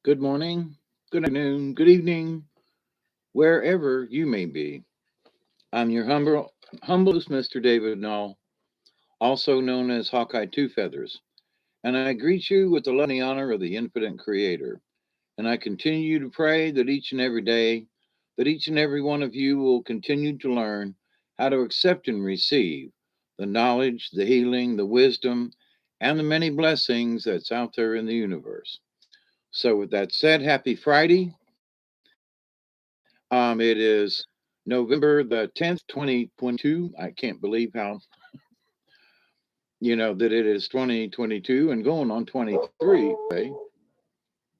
Good morning, good afternoon, good evening, wherever you may be. I'm your humble host, Mr. David Null, also known as Hawkeye Two Feathers, and I greet you with the love and the honor of the infinite Creator. And I continue to pray that each and every day, that each and every one of you will continue to learn how to accept and receive the knowledge, the healing, the wisdom, and the many blessings that's out there in the universe. So, with that said, happy Friday. It is November the 10th, 2022. I can't believe how, that it is 2022 and going on 23.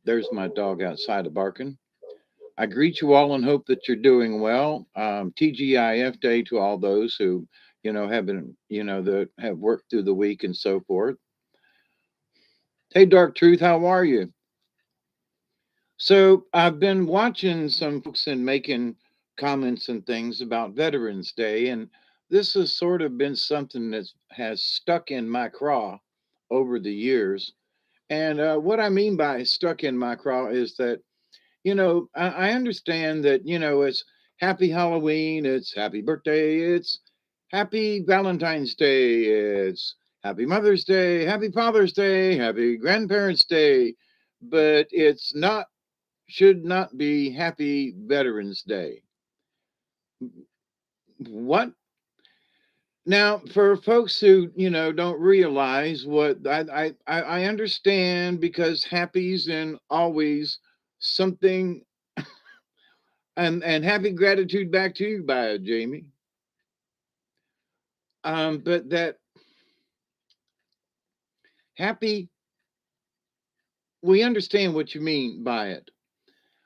There's my dog outside barking. I greet you all and hope that you're doing well. TGIF Day to all those who, have been, that have worked through the week and so forth. Hey, Dark Truth, how are you? So I've been watching some folks and making comments and things about Veterans Day, and this has sort of been something that has stuck in my craw over the years. And what I mean by stuck in my craw is that, I understand that, it's happy Halloween, it's happy birthday, it's happy Valentine's Day, it's happy Mother's Day, happy Father's Day, happy Grandparents' Day, but it's not should not be Happy Veterans Day. What? Now, for folks who don't realize what I understand because happy's and always something, and happy gratitude back to you, by Jamie. But that happy, we understand what you mean by it.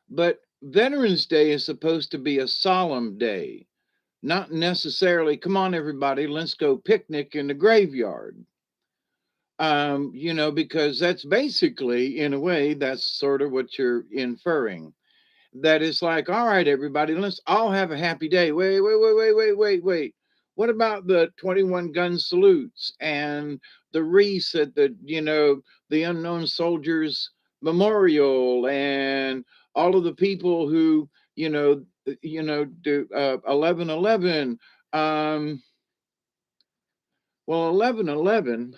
But Veterans Day is supposed to be a solemn day, not necessarily, come on, everybody, let's go picnic in the graveyard. Because that's basically, in a way, that's sort of what you're inferring. That is like, all right, everybody, let's all have a happy day. Wait. What about the 21 gun salutes and the wreaths at the unknown soldiers memorial and all of the people who, do 11/11. Um, well, 11/11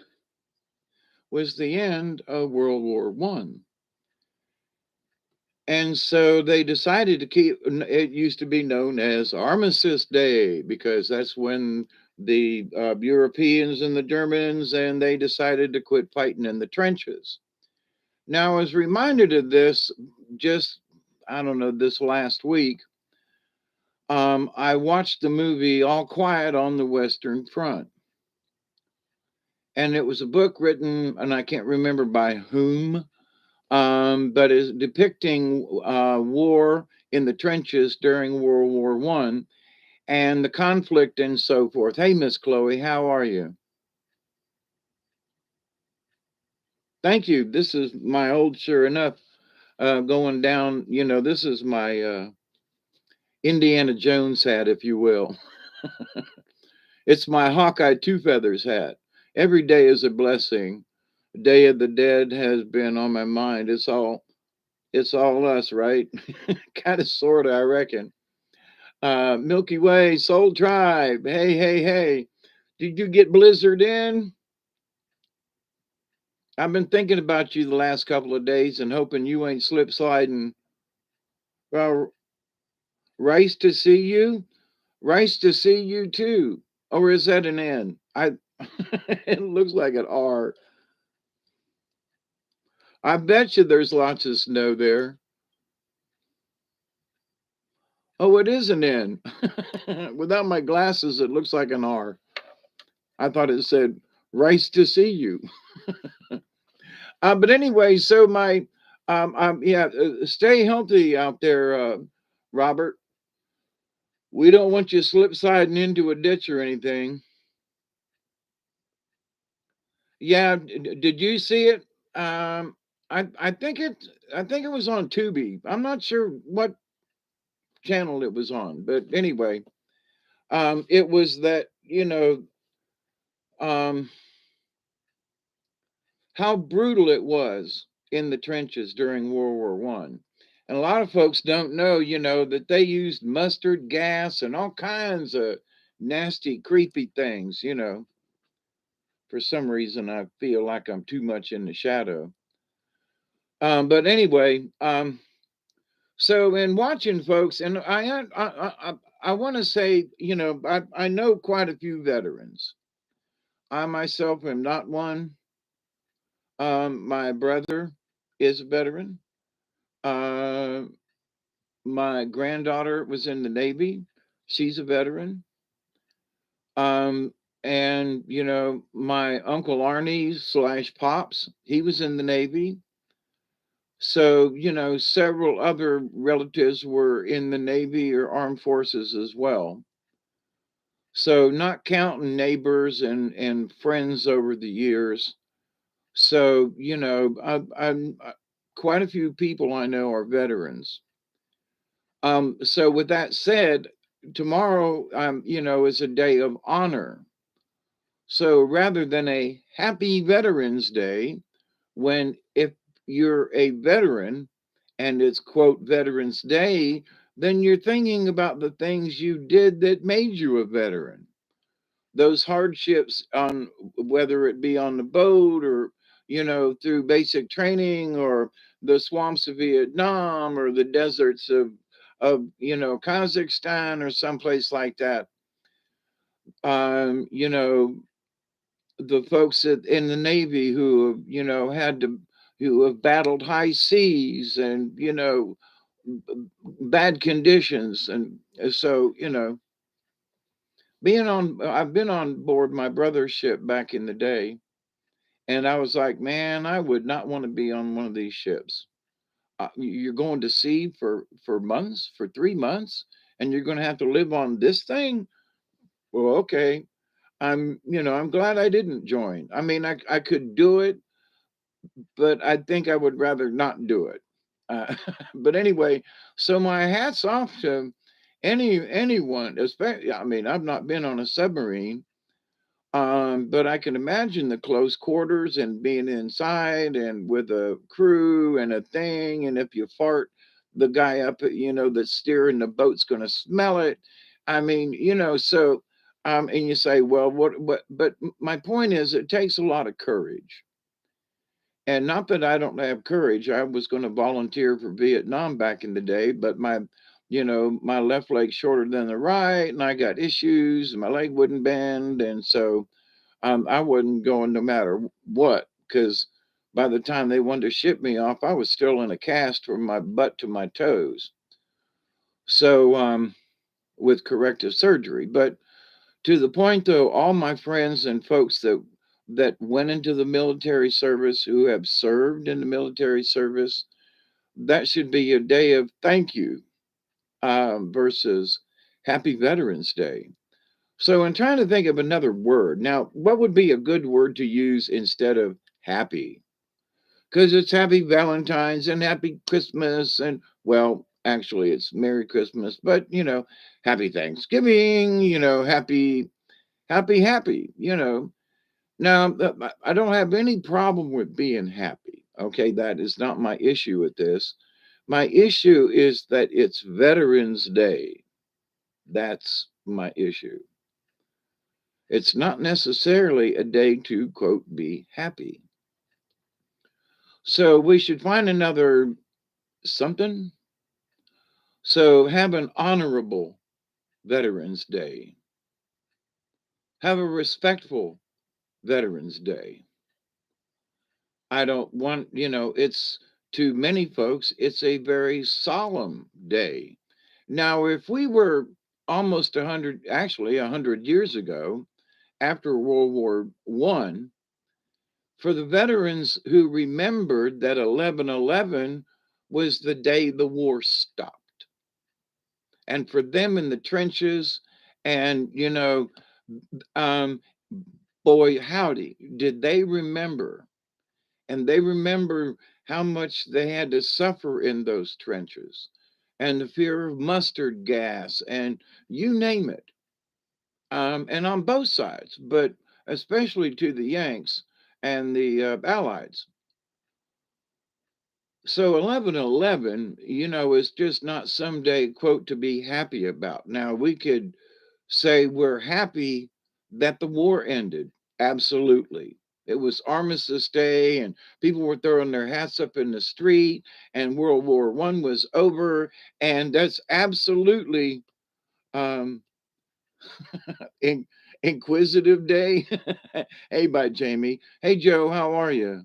was the end of World War One. And so they decided to keep it used to be known as Armistice Day because that's when the Europeans and the Germans and they decided to quit fighting in the trenches. Now, I was reminded of this just, I don't know, this last week. I watched the movie All Quiet on the Western Front. And it was a book written, and I can't remember by whom, but is depicting war in the trenches during World War One and the conflict and so forth. Hey, Miss Chloe, how are you? Thank you. This is my old, sure enough, going down. This is my Indiana Jones hat, if you will. It's my Hawkeye Two Feathers hat. Every day is a blessing. Day of the Dead has been on my mind. It's all us, right? Kind of, sort of, I reckon. Milky Way, Soul Tribe. Hey. Did you get Blizzard in? I've been thinking about you the last couple of days and hoping you ain't slip sliding. Well, rice to see you. Rice to see you too. Or is that an N? It looks like an R. I bet you there's lots of snow there. Oh, it is an N. Without my glasses, it looks like an R. I thought it said rice to see you. But anyway, so yeah, stay healthy out there, Robert. We don't want you slip sliding into a ditch or anything. Yeah, did you see it? I think it was on Tubi. I'm not sure what channel it was on, but anyway, it was that um how brutal it was in the trenches during World War One. And a lot of folks don't know, that they used mustard gas and all kinds of nasty, creepy things. For some reason, I feel like I'm too much in the shadow. But anyway, so in watching folks, and I want to say, I know quite a few veterans. I myself am not one. My brother is a veteran. Uh, my granddaughter was in the Navy. She's a veteran. Um, and my uncle Arnie slash pops, he was in the Navy. So, several other relatives were in the Navy or armed forces as well. So, not counting neighbors and friends over the years. So, quite a few people I know are veterans. So with that said, tomorrow, is a day of honor. So rather than a happy Veterans Day, when if you're a veteran and it's quote Veterans Day, then you're thinking about the things you did that made you a veteran. Those hardships on whether it be on the boat or through basic training or the swamps of Vietnam or the deserts of Kazakhstan or someplace like that. You know the folks in the Navy who have who have battled high seas and bad conditions, and so I've been on board my brother's ship back in the day, and I was like, man, I would not want to be on one of these ships. You're going to sea for months, for 3 months, and you're going to have to live on this thing. Well, okay. I'm glad I didn't join. I mean, I could do it, but I think I would rather not do it. But anyway, so my hats off to anyone, especially. I mean, I've not been on a submarine, but I can imagine the close quarters and being inside and with a crew and a thing. And if you fart, the guy up, that's steering the boat's going to smell it. I mean, so, and you say, well, but my point is, it takes a lot of courage. And not that I don't have courage. I was going to volunteer for Vietnam back in the day, but my left leg's shorter than the right, and I got issues, and my leg wouldn't bend, and so I wasn't going no matter what, because by the time they wanted to ship me off, I was still in a cast from my butt to my toes. So, with corrective surgery. But to the point, though, all my friends and folks that went into the military service, who have served in the military service, that should be a day of thank you versus Happy Veterans Day. So, I'm trying to think of another word. Now, what would be a good word to use instead of happy? Because it's Happy Valentine's and Happy Christmas, and well, actually, it's Merry Christmas, but Happy Thanksgiving, happy. Now, I don't have any problem with being happy. Okay, that is not my issue with this. My issue is that it's Veterans Day. That's my issue. It's not necessarily a day to, quote, be happy. So we should find another something. So have an honorable Veterans Day. Have a respectful Veterans Day. I don't want, it's to many folks, it's a very solemn day. Now, if we were almost 100, actually 100 years ago, after World War One, for the veterans who remembered that 11/11 was the day the war stopped. And for them in the trenches, and, um, boy, howdy, did they remember. And they remember how much they had to suffer in those trenches and the fear of mustard gas and you name it. And on both sides, but especially to the Yanks and the Allies. So 11/11, is just not someday, quote, to be happy about. Now, we could say we're happy that the war ended. Absolutely. It was Armistice Day, and people were throwing their hats up in the street, and World War One was over. And that's absolutely um, in, Inquisitive Day. Hey, bye, Jamie. Hey, Joe, how are you?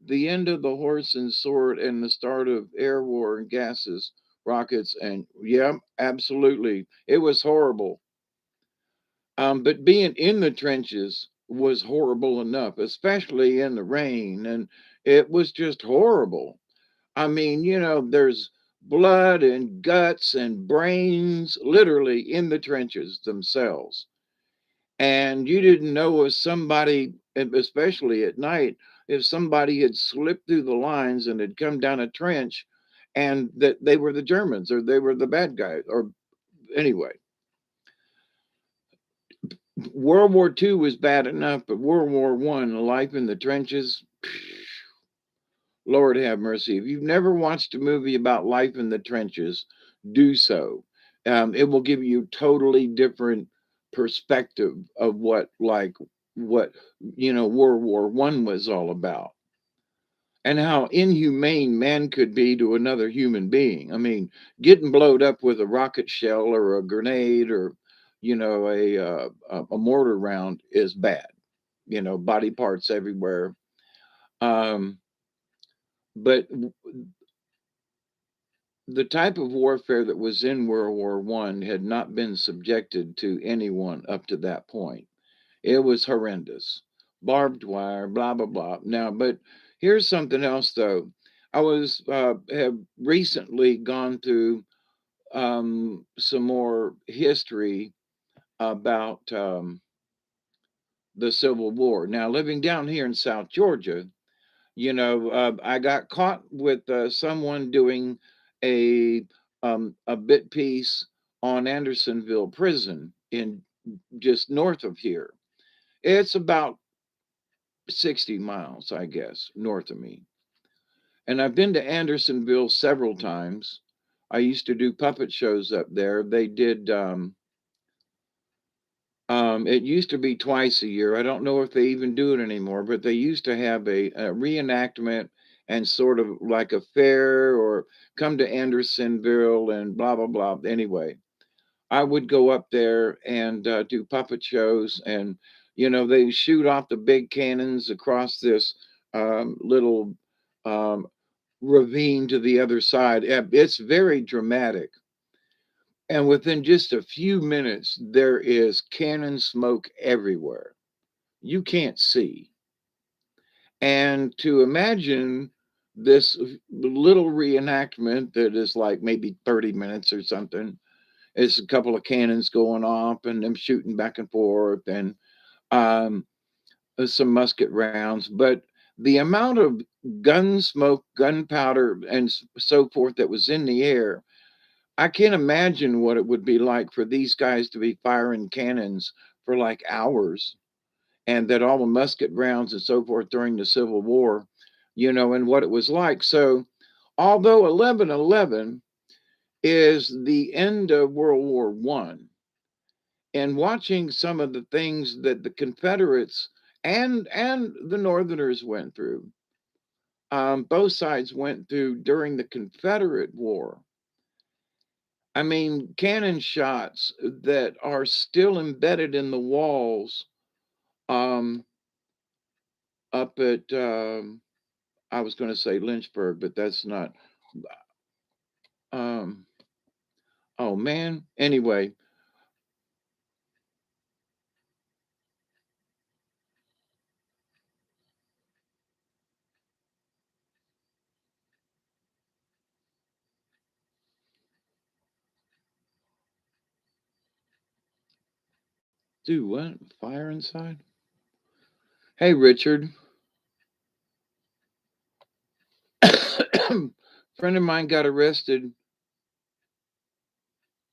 The end of the horse and sword and the start of air war and gases, rockets, and yeah, absolutely. It was horrible. But being in the trenches was horrible enough, especially in the rain, and it was just horrible. I mean, there's blood and guts and brains literally in the trenches themselves. And you didn't know if somebody, especially at night, if somebody had slipped through the lines and had come down a trench and that they were the Germans or they were the bad guys. Or anyway, World War II was bad enough, but World War One, life in the trenches, Lord have mercy. If you've never watched a movie about life in the trenches, do so. It will give you totally different perspective of what World War One was all about, and how inhumane man could be to another human being. I mean, getting blowed up with a rocket shell or a grenade or a mortar round is bad. Body parts everywhere. Um, but the type of warfare that was in World War One had not been subjected to anyone up to that point. It was horrendous. Barbed wire, blah blah blah. Now, but here's something else though. I was have recently gone through some more history about the Civil War. Now, living down here in South Georgia, I got caught with someone doing a a bit piece on Andersonville Prison in just north of here. It's about 60 miles, I guess, north of me. And I've been to Andersonville several times. I used to do puppet shows up there. They did it used to be twice a year. I don't know if they even do it anymore, but they used to have a reenactment and sort of like a fair or come to Andersonville and blah, blah, blah. Anyway, I would go up there and do puppet shows. And, they shoot off the big cannons across this little um, ravine to the other side. It's very dramatic. And within just a few minutes, there is cannon smoke everywhere. You can't see. And to imagine this little reenactment that is like maybe 30 minutes or something, is a couple of cannons going off and them shooting back and forth and um, some musket rounds. But the amount of gun smoke, gunpowder, and so forth that was in the air, I can't imagine what it would be like for these guys to be firing cannons for like hours and that all the musket rounds and so forth during the Civil War, and what it was like. So, although 11/11 is the end of World War One, and watching some of the things that the Confederates and the Northerners went through, both sides went through during the Confederate War. I mean, cannon shots that are still embedded in the walls um, up at, I was going to say Lynchburg, but that's not. Um, oh, man. Anyway, do what? Fire inside? Hey, Richard. Friend of mine got arrested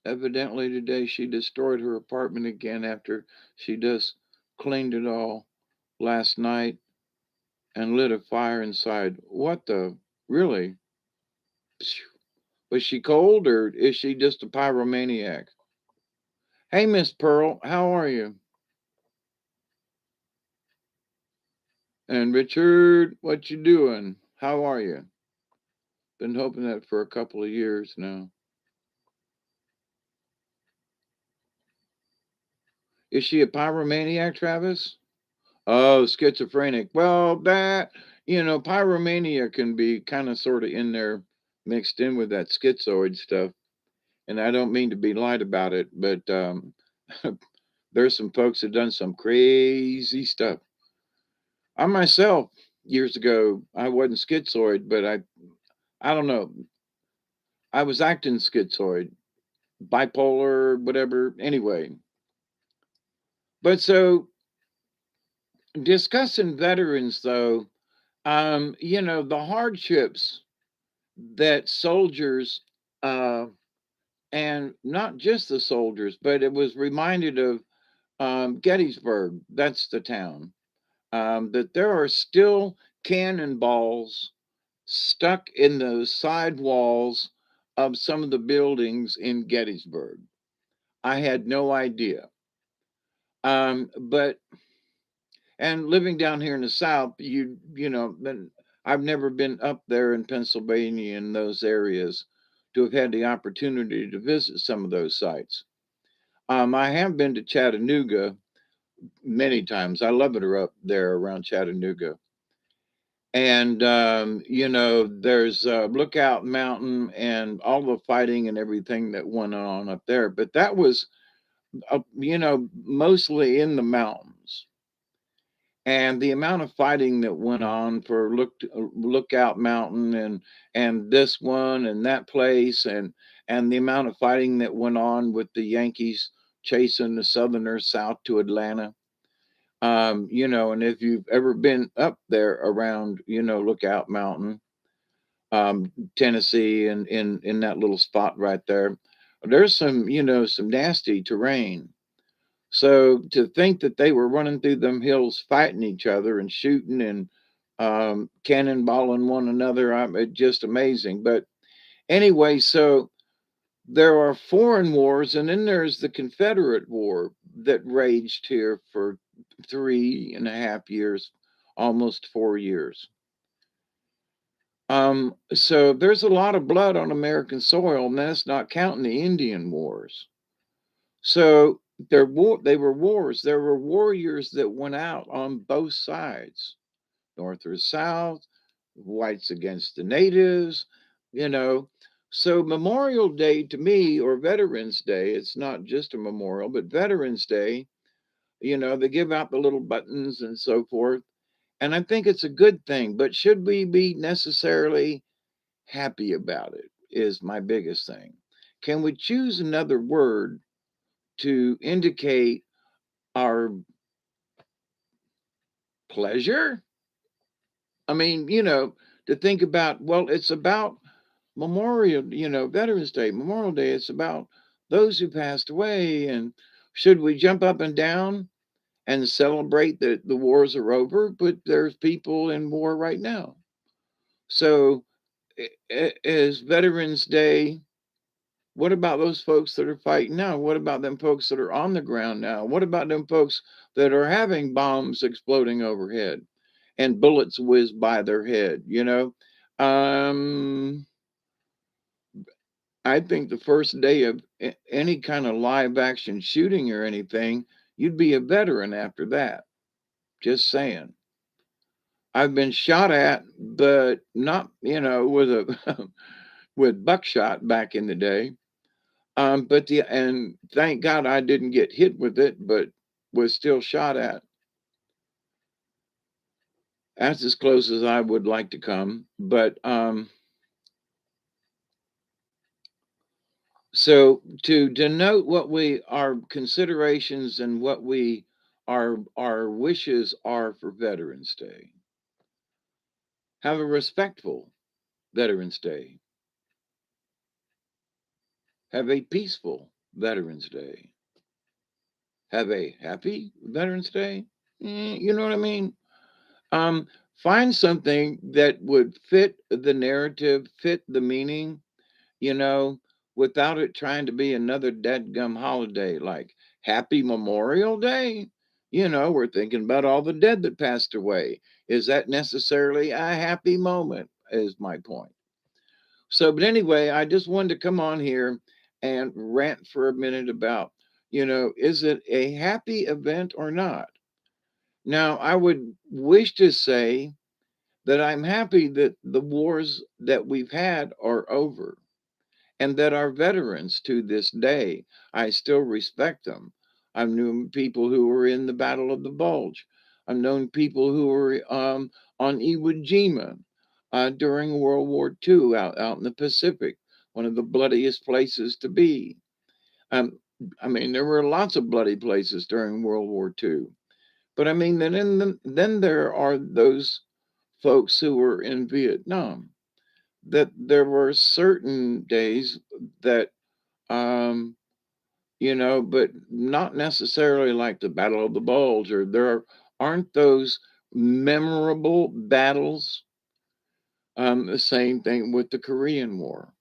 evidently today. She destroyed her apartment again after she just cleaned it all last night and lit a fire inside. What the? Really? Was she cold or is she just a pyromaniac? Hey, Miss Pearl, how are you? And Richard, what you doing? How are you? Been hoping that for a couple of years now. Is she a pyromaniac, Travis? Oh, schizophrenic. Well, pyromania can be kind of sort of in there mixed in with that schizoid stuff. And I don't mean to be light about it, but there's some folks that done some crazy stuff. I myself, years ago, I wasn't schizoid, but I don't know. I was acting schizoid, bipolar, whatever. Anyway, but so discussing veterans, though, the hardships that soldiers, uh, and not just the soldiers, but it was reminded of Gettysburg. That's the town. That there are still cannonballs stuck in the side walls of some of the buildings in Gettysburg. I had no idea. But and living down here in the South, I've never been up there in Pennsylvania in those areas to have had the opportunity to visit some of those sites. I have been to Chattanooga many times. I love it up there around Chattanooga. And there's Lookout Mountain and all the fighting and everything that went on up there. But that was, mostly in the mountains. And the amount of fighting that went on for Lookout Mountain and this one and that place and the amount of fighting that went on with the Yankees chasing the Southerners south to Atlanta. And if you've ever been up there around, Lookout Mountain, Tennessee, and in that little spot right there, there's some nasty terrain. So to think that they were running through them hills, fighting each other and shooting and cannonballing one another, it's just amazing. But anyway, so there are foreign wars, and then there's the Confederate War that raged here for 3.5 years, almost 4 years. So there's a lot of blood on American soil, and that's not counting the Indian Wars. So they were wars. There were warriors that went out on both sides, North or South, whites against the natives, you know. So Memorial Day to me, or Veterans Day, it's not just a memorial, but Veterans Day, they give out the little buttons and so forth. And I think it's a good thing, but should we be necessarily happy about it? Is my biggest thing. Can we choose another word to indicate our pleasure? I mean, to think about, well, it's about Memorial, Veterans Day, Memorial Day, it's about those who passed away. And should we jump up and down and celebrate that the wars are over? But there's people in war right now. So, is Veterans Day, what about those folks that are fighting now? What about them folks that are on the ground now? What about them folks that are having bombs exploding overhead and bullets whiz by their head? Um, I think the first day of any kind of live action shooting or anything, you'd be a veteran after that. Just saying. I've been shot at, but not, with a with buckshot back in the day. And thank God I didn't get hit with it, but was still shot at. That's as close as I would like to come. But so to denote what we our considerations and what we our wishes are for Veterans Day. Have a respectful Veterans Day. Have a peaceful Veterans Day. Have a happy Veterans Day. You know what I mean? Um, Find something that would fit the narrative, fit the meaning, you know, without it trying to be another dadgum holiday like Happy Memorial Day. We're thinking about all the dead that passed away. Is that necessarily a happy moment? Is my point. So, but anyway, I just wanted to come on here and rant for a minute about, is it a happy event or not? Now, I would wish to say that I'm happy that the wars that we've had are over and that our veterans to this day, I still respect them. I've known people who were in the Battle of the Bulge. I've known people who were on Iwo Jima during World War II out in the Pacific, one of the bloodiest places to be. Um, I mean, there were lots of bloody places during World War II. But I mean, then there are those folks who were in Vietnam. That there were certain days that um, but not necessarily like the Battle of the Bulge, or aren't those memorable battles. The same thing with the Korean War.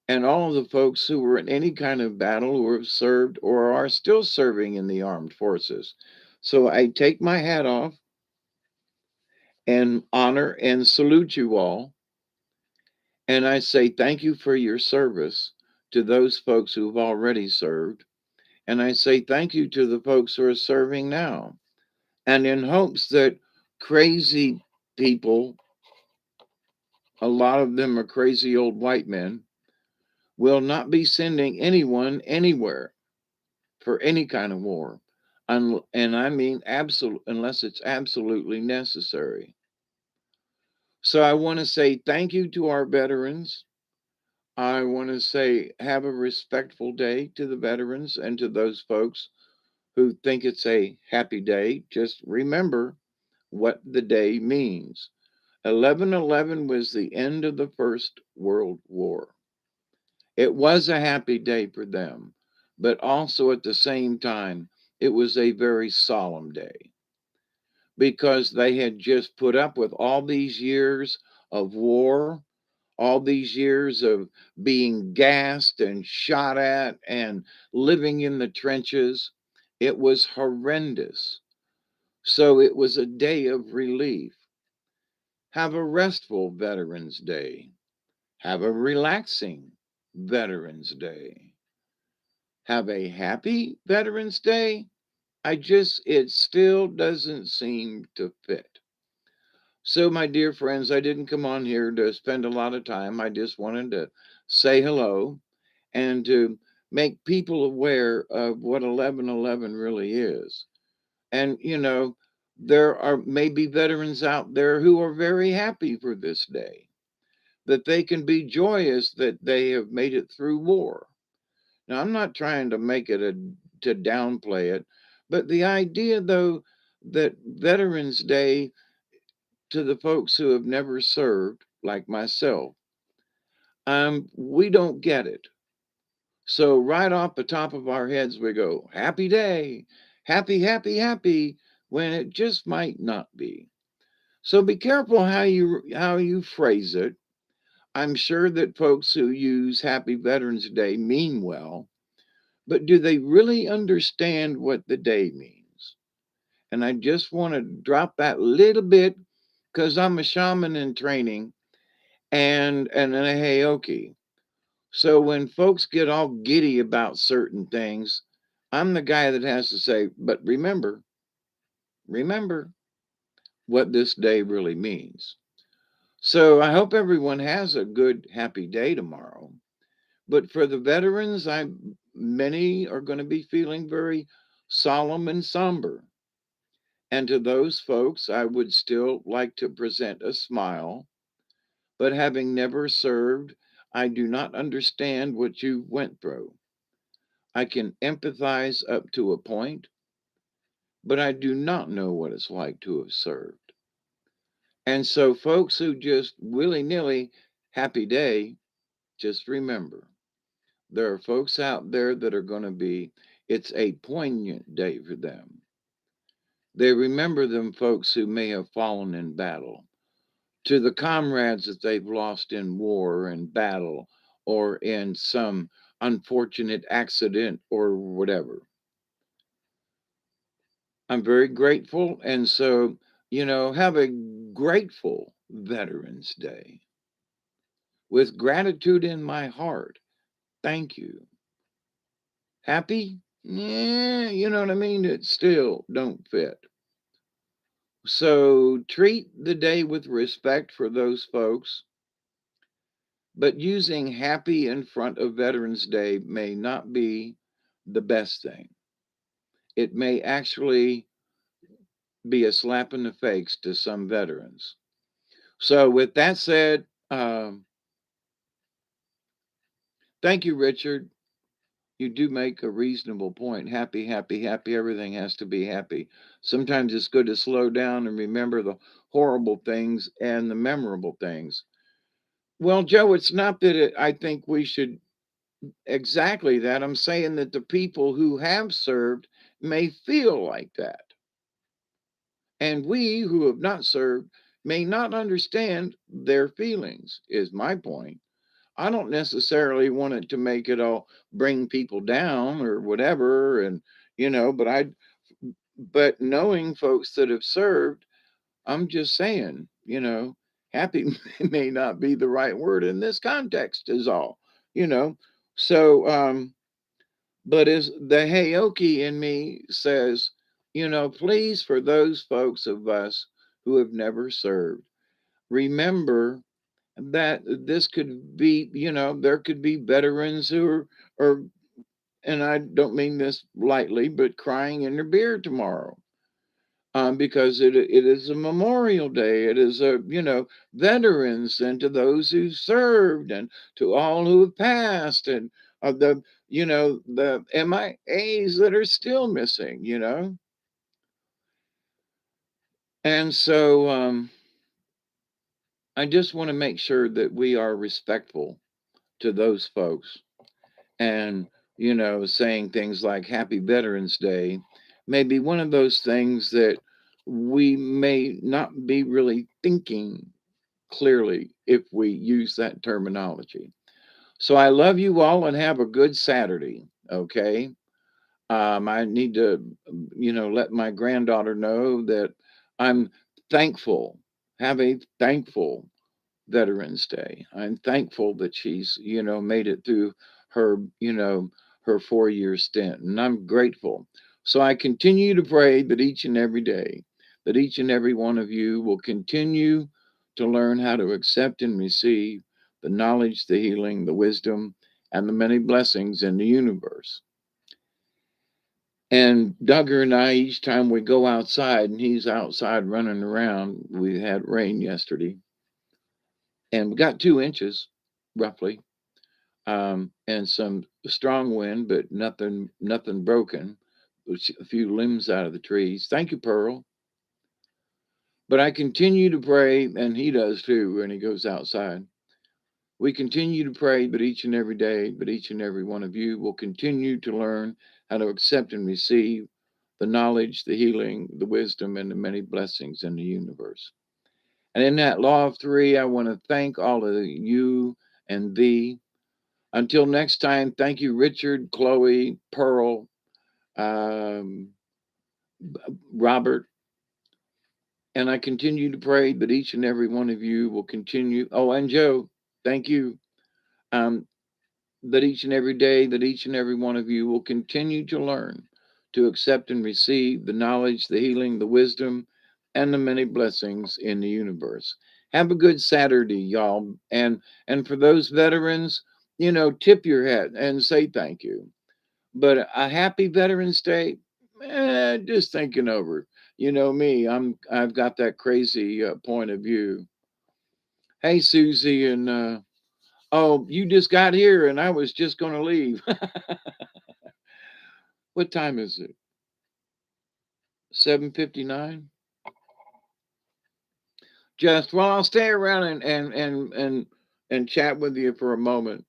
And all of the folks who were in any kind of battle who have served or are still serving in the armed forces. So I take my hat off and honor and salute you all. And I say thank you for your service to those folks who've already served. And I say thank you to the folks who are serving now. And in hopes that crazy people, a lot of them are crazy old white men, will not be sending anyone anywhere for any kind of war. And I mean absolute unless it's absolutely necessary. So I want to say thank you to our veterans. I want to say have a respectful day to the veterans and to those folks who think it's a happy day. Just remember what the day means. 11/11 was the end of the First World War. It was a happy day for them, but also at the same time, it was a very solemn day because they had just put up with all these years of war, all these years of being gassed and shot at and living in the trenches. It was horrendous. So it was a day of relief. Have a restful Veterans Day. Have a relaxing Veterans Day. Have a happy Veterans Day. It still doesn't seem to fit. So, my dear friends, I didn't come on here to spend a lot of time. I just wanted to say hello and to make people aware of what 11/11 really is. And, there are maybe veterans out there who are very happy for this day, that they can be joyous that they have made it through war. Now, I'm not trying to make it to downplay it, but the idea, though, that Veterans Day to the folks who have never served, like myself, we don't get it. So right off the top of our heads, we go, "Happy day, happy, happy, happy," when it just might not be. So be careful how you phrase it. I'm sure that folks who use Happy Veterans Day mean well, but do they really understand what the day means? And I just want to drop that little bit because I'm a shaman in training and a Heyoki. So when folks get all giddy about certain things, I'm the guy that has to say, but remember what this day really means. So I hope everyone has a good, happy day tomorrow. But for the veterans, many are going to be feeling very solemn and somber. And to those folks, I would still like to present a smile. But having never served, I do not understand what you went through. I can empathize up to a point, but I do not know what it's like to have served. And so, folks who just willy nilly, happy day, just remember there are folks out there that are going to be, it's a poignant day for them. They remember them folks who may have fallen in battle, to the comrades that they've lost in war and battle or in some unfortunate accident or whatever. I'm very grateful. And so, have a grateful Veterans Day with gratitude in my heart. Thank you. Happy? Yeah, you know what I mean? It still don't fit. So treat the day with respect for those folks, but using happy in front of Veterans Day may not be the best thing. It may actually be a slap in the face to some veterans. So, with that said, thank you, Richard. You do make a reasonable point. Happy, happy, happy. Everything has to be happy. Sometimes it's good to slow down and remember the horrible things and the memorable things. Well, Joe, it's not that I think we should exactly that. I'm saying that the people who have served may feel like that. And we who have not served may not understand their feelings, is my point. I don't necessarily want it to make it all bring people down or whatever. And, but knowing folks that have served, I'm just saying, happy may not be the right word in this context, is all, you know. So, but as the Heyoki in me says, please, for those folks of us who have never served, remember that this could be, there could be veterans who are, and I don't mean this lightly, but crying in their beer tomorrow. Because it is a Memorial Day. It is veterans and to those who served and to all who have passed and the MIAs that are still missing. And so I just want to make sure that we are respectful to those folks and saying things like Happy Veterans Day may be one of those things that we may not be really thinking clearly if we use that terminology. So I love you all and have a good Saturday. Okay. I need to, let my granddaughter know that I'm thankful. Have a thankful Veterans Day. I'm thankful that she's, made it through her, her 4 year stint. And I'm grateful. So I continue to pray that each and every day, that each and every one of you will continue to learn how to accept and receive the knowledge, the healing, the wisdom, and the many blessings in the universe. And Duggar and I, each time we go outside, and he's outside running around, we had rain yesterday, and we got 2 inches roughly, and some strong wind, but nothing broken. A few limbs out of the trees. Thank you, Pearl. But I continue to pray, and he does too when he goes outside. We continue to pray, but each and every day, but each and every one of you will continue to learn how to accept and receive the knowledge, the healing, the wisdom, and the many blessings in the universe. And in that law of three, I want to thank all of you and thee. Until next time, thank you, Richard, Chloe, Pearl, um, Robert. And I continue to pray that each and every one of you will continue. Oh, and Joe, thank you. Um, that each and every day, that each and every one of you will continue to learn to accept and receive the knowledge, the healing, the wisdom, and the many blessings in the universe. Have a good Saturday, y'all. And for those veterans, tip your hat and say thank you. But a happy Veterans Day, just thinking over. You know me, I've got that crazy point of view. Hey, Susie, and oh, you just got here, and I was just going to leave. What time is it? 7:59. Just well, I'll stay around and chat with you for a moment.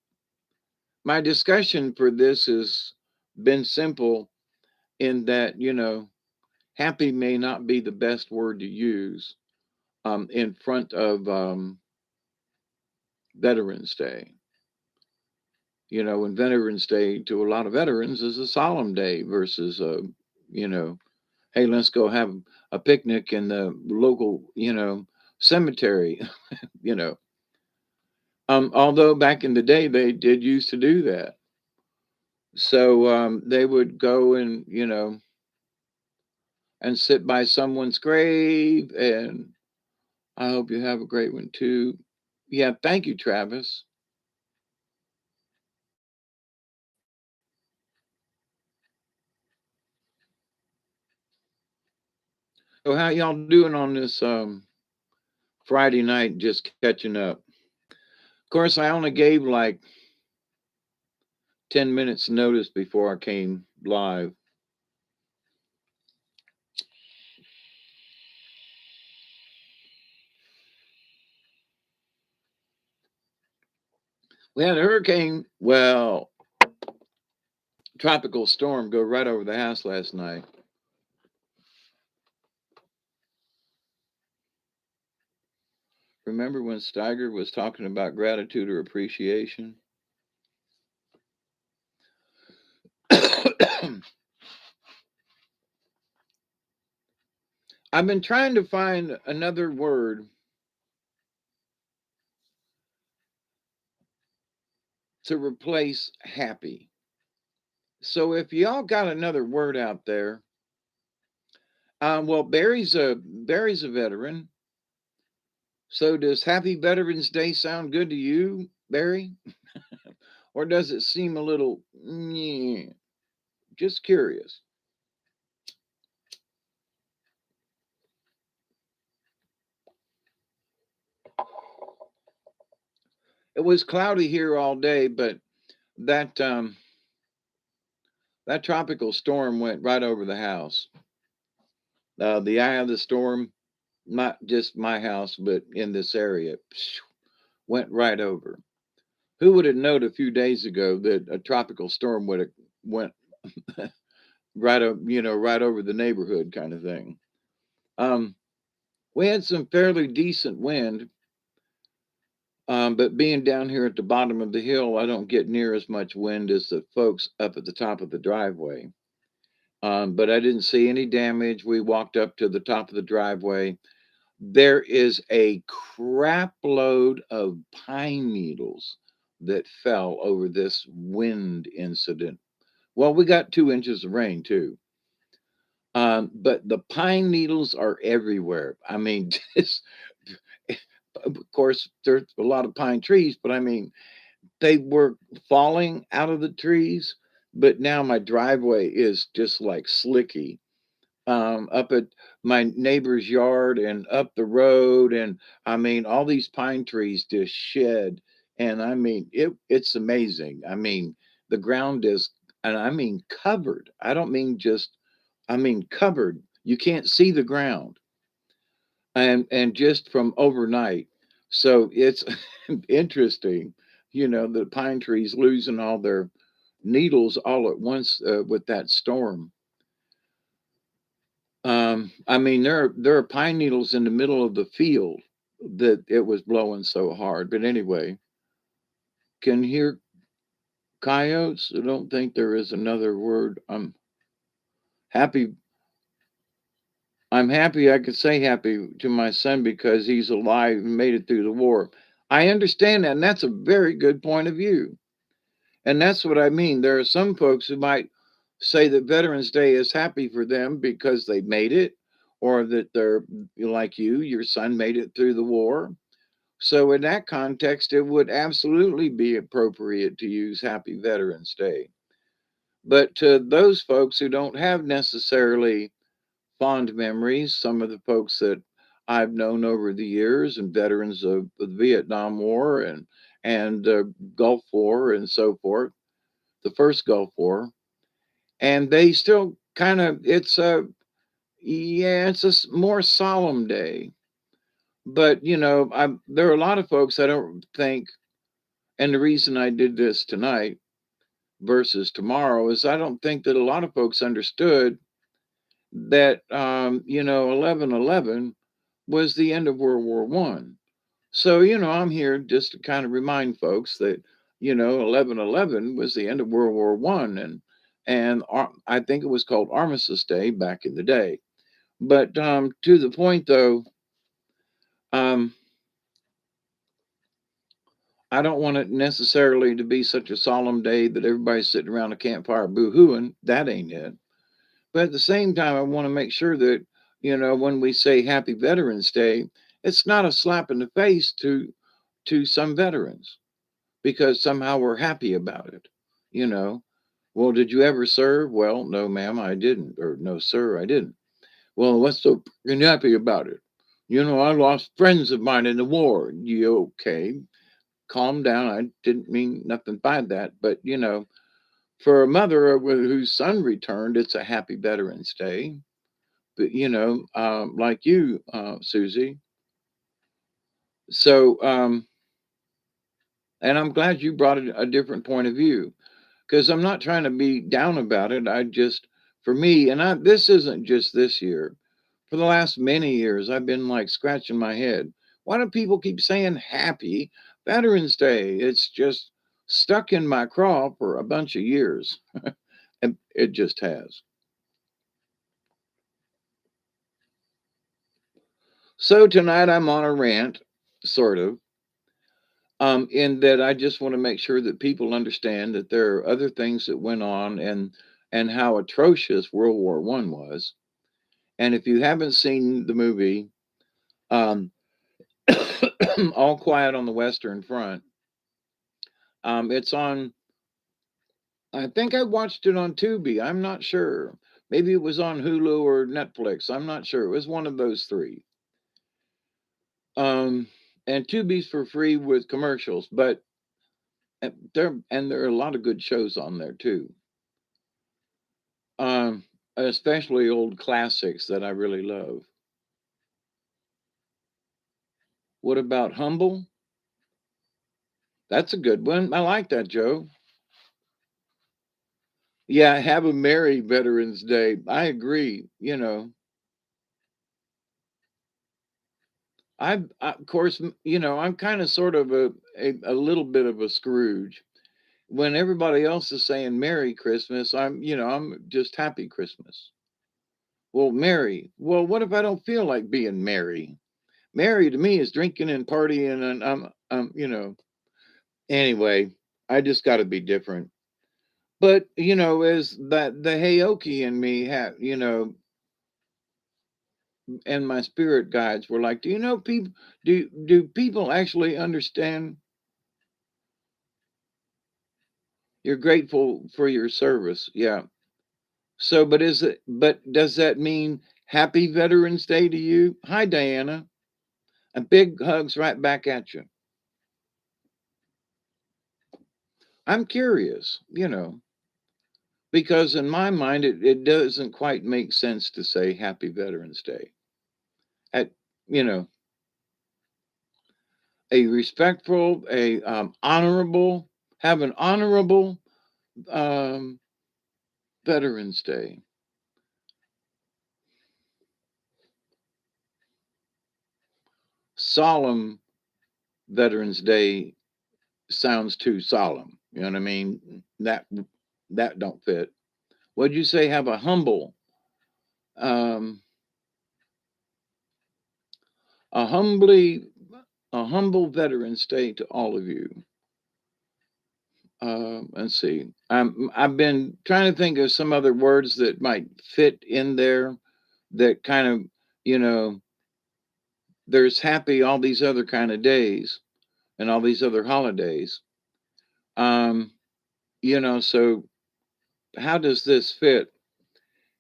My discussion for this has been simple in that happy may not be the best word to use in front of Veterans Day. You know, and Veterans Day to a lot of veterans is a solemn day versus you know, hey, let's go have a picnic in the local, cemetery, you know. Although back in the day they did used to do that. So they would go and, and sit by someone's grave, and I hope you have a great one too. Yeah, thank you, Travis. So how y'all doing on this Friday night, just catching up? Of course, I only gave like 10 minutes notice before I came live. We had a hurricane, well, tropical storm go right over the house last night. Remember when Steiger was talking about gratitude or appreciation? I've been trying to find another word to replace happy. So if y'all got another word out there, well, Barry's a veteran. So does Happy Veterans Day sound good to you, Barry? Or does it seem a little, just curious? It was cloudy here all day, but that that tropical storm went right over the house. The eye of the storm, not just my house, but in this area, went right over. Who would have known a few days ago that a tropical storm would have went right over the neighborhood, kind of thing. Um, we had some fairly decent wind, but being down here at the bottom of the hill, I don't get near as much wind as the folks up at the top of the driveway. But I didn't see any damage. We walked up to the top of the driveway. There is a crap load of pine needles that fell over this wind incident. Well, we got 2 inches of rain too. But the pine needles are everywhere. I mean, just, of course, there's a lot of pine trees, but I mean, they were falling out of the trees. But now my driveway is just like slicky up at my neighbor's yard and up the road. And I mean, all these pine trees just shed. And I mean, it's amazing. I mean, the ground is, and I mean, covered. I don't mean just, I mean, covered. You can't see the ground. And just from overnight. So it's interesting, the pine trees losing all their needles all at once with that storm. I mean, there are pine needles in the middle of the field that it was blowing so hard. But anyway, can hear coyotes. I don't think there is another word. Happy. I'm happy. I could say happy to my son because he's alive and made it through the war. I understand that, and that's a very good point of view. And that's what I mean. There are some folks who might say that Veterans Day is happy for them because they made it, or that they're like you, your son made it through the war. So, in that context, it would absolutely be appropriate to use Happy Veterans Day. But to those folks who don't have necessarily fond memories, some of the folks that I've known over the years and veterans of the Vietnam War and Gulf War and so forth, the first Gulf War, and they still kind of it's a more solemn day. But there are a lot of folks I don't think, and the reason I did this tonight versus tomorrow is I don't think that a lot of folks understood that 11/11 was the end of World War One. So I'm here just to kind of remind folks that 11/11 was the end of World War One, and I think it was called Armistice Day back in the day. But to the point though, um, I don't want it necessarily to be such a solemn day that everybody's sitting around a campfire boo-hooing. That ain't it. But at the same time, I want to make sure that, when we say Happy Veterans Day, it's not a slap in the face to some veterans because somehow we're happy about it. You know, well, did you ever serve? Well, no, ma'am, I didn't. Or no, sir, I didn't. Well, what's so fucking happy about it? I lost friends of mine in the war. You okay? Calm down. I didn't mean nothing by that. But, for a mother whose son returned, it's a happy Veterans Day. But, like you, Susie. So, and I'm glad you brought a different point of view because I'm not trying to be down about it. For me, this isn't just this year. For the last many years, I've been like scratching my head. Why do people keep saying Happy Veterans Day? It's just stuck in my craw for a bunch of years. And it just has. So tonight I'm on a rant, sort of, in that I just want to make sure that people understand that there are other things that went on and how atrocious World War One was. And if you haven't seen the movie, um, All Quiet on the Western Front, it's on. I think I watched it on Tubi. I'm not sure. Maybe it was on Hulu or Netflix. I'm not sure. It was one of those three. Um, and Tubi's for free with commercials, but there are a lot of good shows on there too. Um, Especially old classics that I really love. What about Humble? That's a good one. I like that, Joe. Yeah, have a merry Veterans Day. I agree. Of course, I'm kind of sort of a little bit of a Scrooge. When everybody else is saying Merry Christmas, I'm just Happy Christmas. Well, merry. Well, what if I don't feel like being merry? Merry to me is drinking and partying, and anyway, I just got to be different. But as that the Heyoki in me had, and my spirit guides were like, do you know people? Do people actually understand? You're grateful for your service, yeah. So, but does that mean Happy Veterans Day to you? Hi, Diana. And big hugs right back at you. I'm curious, because in my mind, it doesn't quite make sense to say Happy Veterans Day. At, you know, a respectful, a honorable, have an honorable um, Veterans Day. Solemn Veterans Day sounds too solemn. You know what I mean? That don't fit. What'd you say? Have um, a humbly, a humble Veterans Day to all of you. Let's see. I've been trying to think of some other words that might fit in there that kind of, you know, there's happy all these other kind of days and all these other holidays. Um, so how does this fit?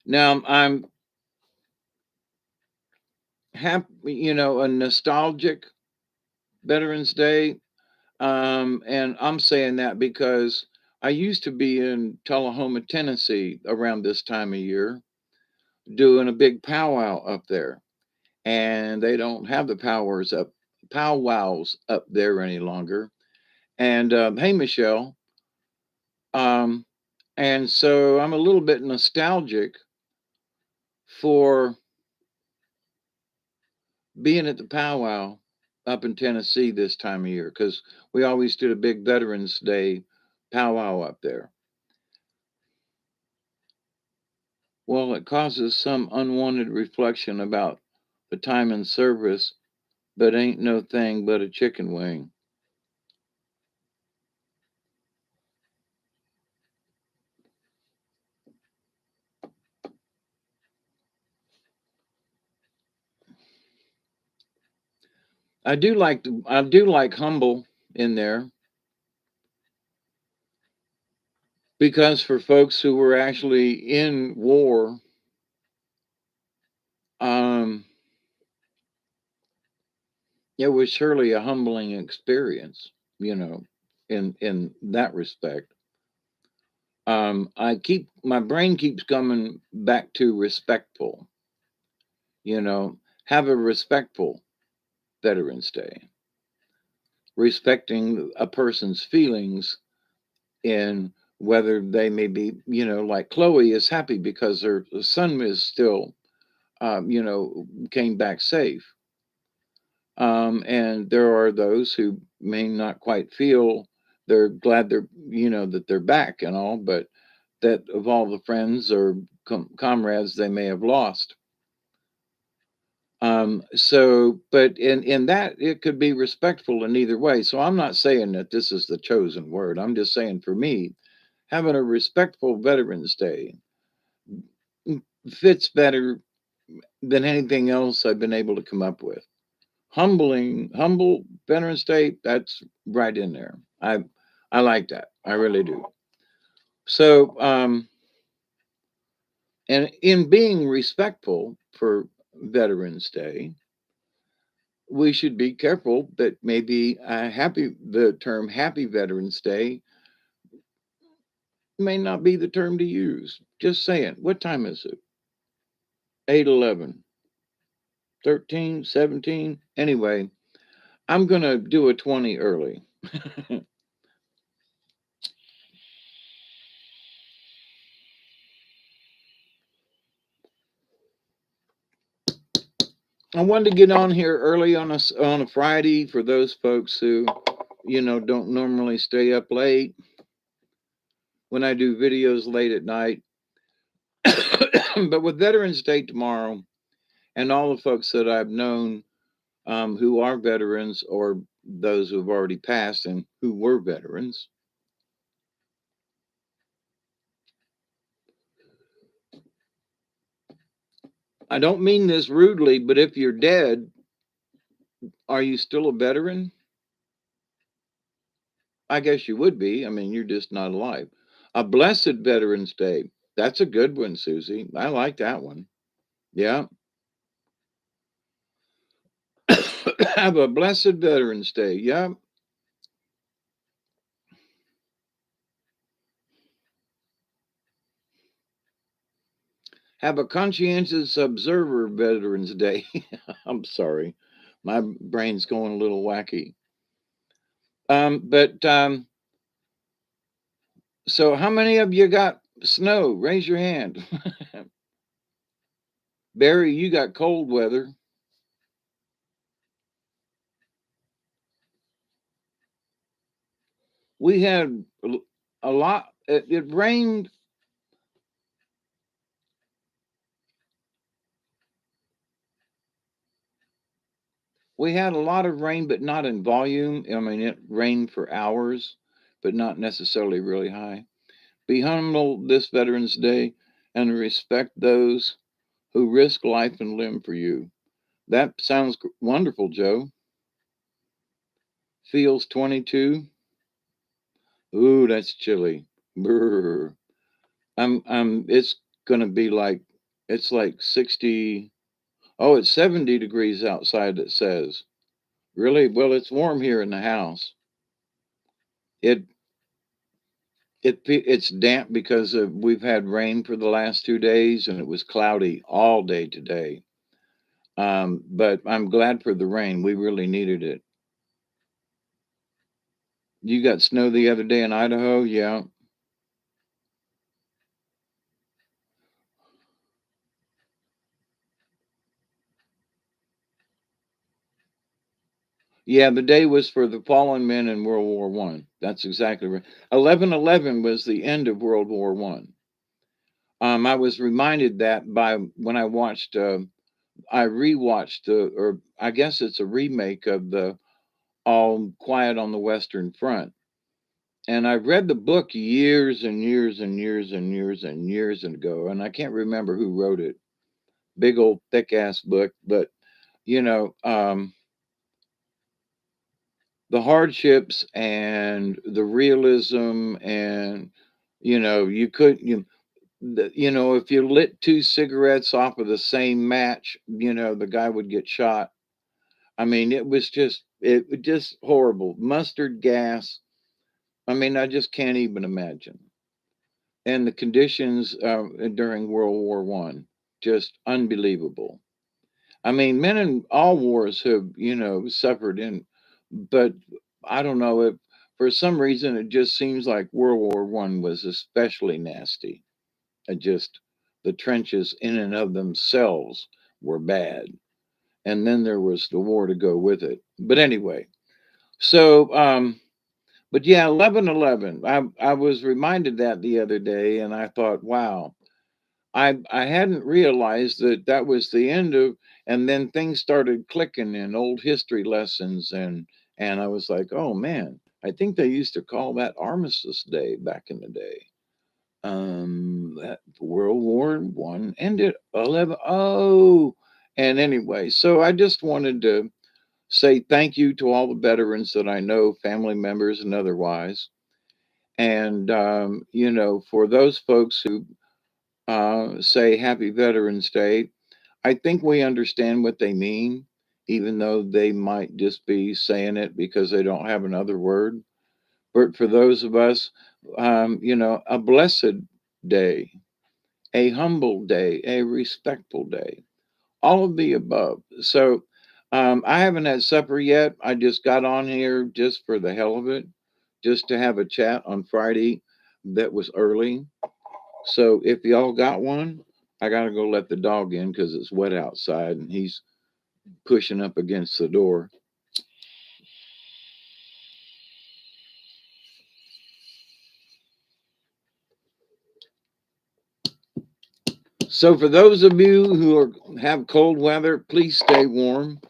Now I'm happy, a nostalgic Veterans Day. And I'm saying that because I used to be in Tullahoma, Tennessee around this time of year doing a big powwow up there. And they don't have the powwows up there any longer. And hey, Michelle. Um, and so I'm a little bit nostalgic for being at the powwow up in Tennessee this time of year, because we always did a big Veterans Day powwow up there. Well, it causes some unwanted reflection about the time in service, but ain't no thing but a chicken wing. I do like humble in there, because for folks who were actually in war, um, it was surely a humbling experience, you know, in that respect. I keep my brain keeps coming back to respectful, you know, have a respectful Veterans Day, respecting a person's feelings in whether they may be, you know, like Chloe is happy because her son is still, you know, came back safe. And there are those who may not quite feel they're glad they're, you know, that they're back and all, but that of all the friends or comrades they may have lost. So, but in that it could be respectful in either way. So I'm not saying that this is the chosen word. I'm just saying for me, having a respectful Veterans Day fits better than anything else I've been able to come up with. Humble Veterans Day, that's right in there. I like that. I really do. So, and in being respectful for Veterans Day, we should be careful that maybe the term Happy Veterans Day may not be the term to use. Just saying. What time is it? 8:11, 13, 17. Anyway, I'm going to do a 20 early. I wanted to get on here early on a Friday for those folks who, you know, don't normally stay up late when I do videos late at night. But with Veterans Day tomorrow, and all the folks that I've known who are veterans or those who have already passed and who were veterans, I don't mean this rudely, but if you're dead, are you still a veteran? I guess you would be. I mean, you're just not alive. A blessed Veterans Day. That's a good one, Susie. I like that one. Yeah. Have a blessed Veterans Day. Yeah. Have a conscientious observer Veterans Day. I'm sorry. My brain's going a little wacky. But so how many of you got snow? Raise your hand. Barry, you got cold weather. We had a lot. It rained. We had a lot of rain, but not in volume. I mean, it rained for hours, but not necessarily really high. Be humble this Veterans Day and respect those who risk life and limb for you. That sounds wonderful, Joe. Feels 22. Ooh, that's chilly. Brr. It's gonna be like, it's like 60. Oh, it's 70 degrees outside, it says. Really? Well, it's warm here in the house. It it's damp because we've had rain for the last 2 days and it was cloudy all day today. But I'm glad for the rain. We really needed it. You got snow the other day in Idaho? Yeah. Yeah, the day was for the fallen men in World War One. That's exactly right. 11/11 was the end of World War One. I was reminded that by when I watched, I rewatched, or I guess it's a remake of the All Quiet on the Western Front. And I read the book years and years and years and years and years ago, and I can't remember who wrote it. Big old thick ass book, but you know, the hardships and the realism, and you could if you lit two cigarettes off of the same match, the guy would get shot. I mean, it was just horrible. Mustard gas. I mean, I just can't even imagine. And the conditions during World War One, just unbelievable. I mean, men in all wars have, suffered in, but I don't know if for some reason it just seems like World War One was especially nasty. It just the trenches in and of themselves were bad, and then there was the war to go with it. But anyway, so but yeah, 11/11. I was reminded that the other day, and I thought, wow, I hadn't realized that that was the end of, and then things started clicking in old history lessons, and I was like, oh man, I think they used to call that Armistice Day back in the day. That World War One ended 11. Oh, and anyway, so I just wanted to say thank you to all the veterans that I know, family members and otherwise, and for those folks who say Happy Veterans Day. I think we understand what they mean, even though they might just be saying it because they don't have another word. But for those of us, a blessed day, a humble day, a respectful day, all of the above. So I haven't had supper yet. I just got on here just for the hell of it, just to have a chat on Friday that was early. So if y'all got one, I gotta go let the dog in because it's wet outside and he's pushing up against the door. So for those of you who have cold weather, please stay warm.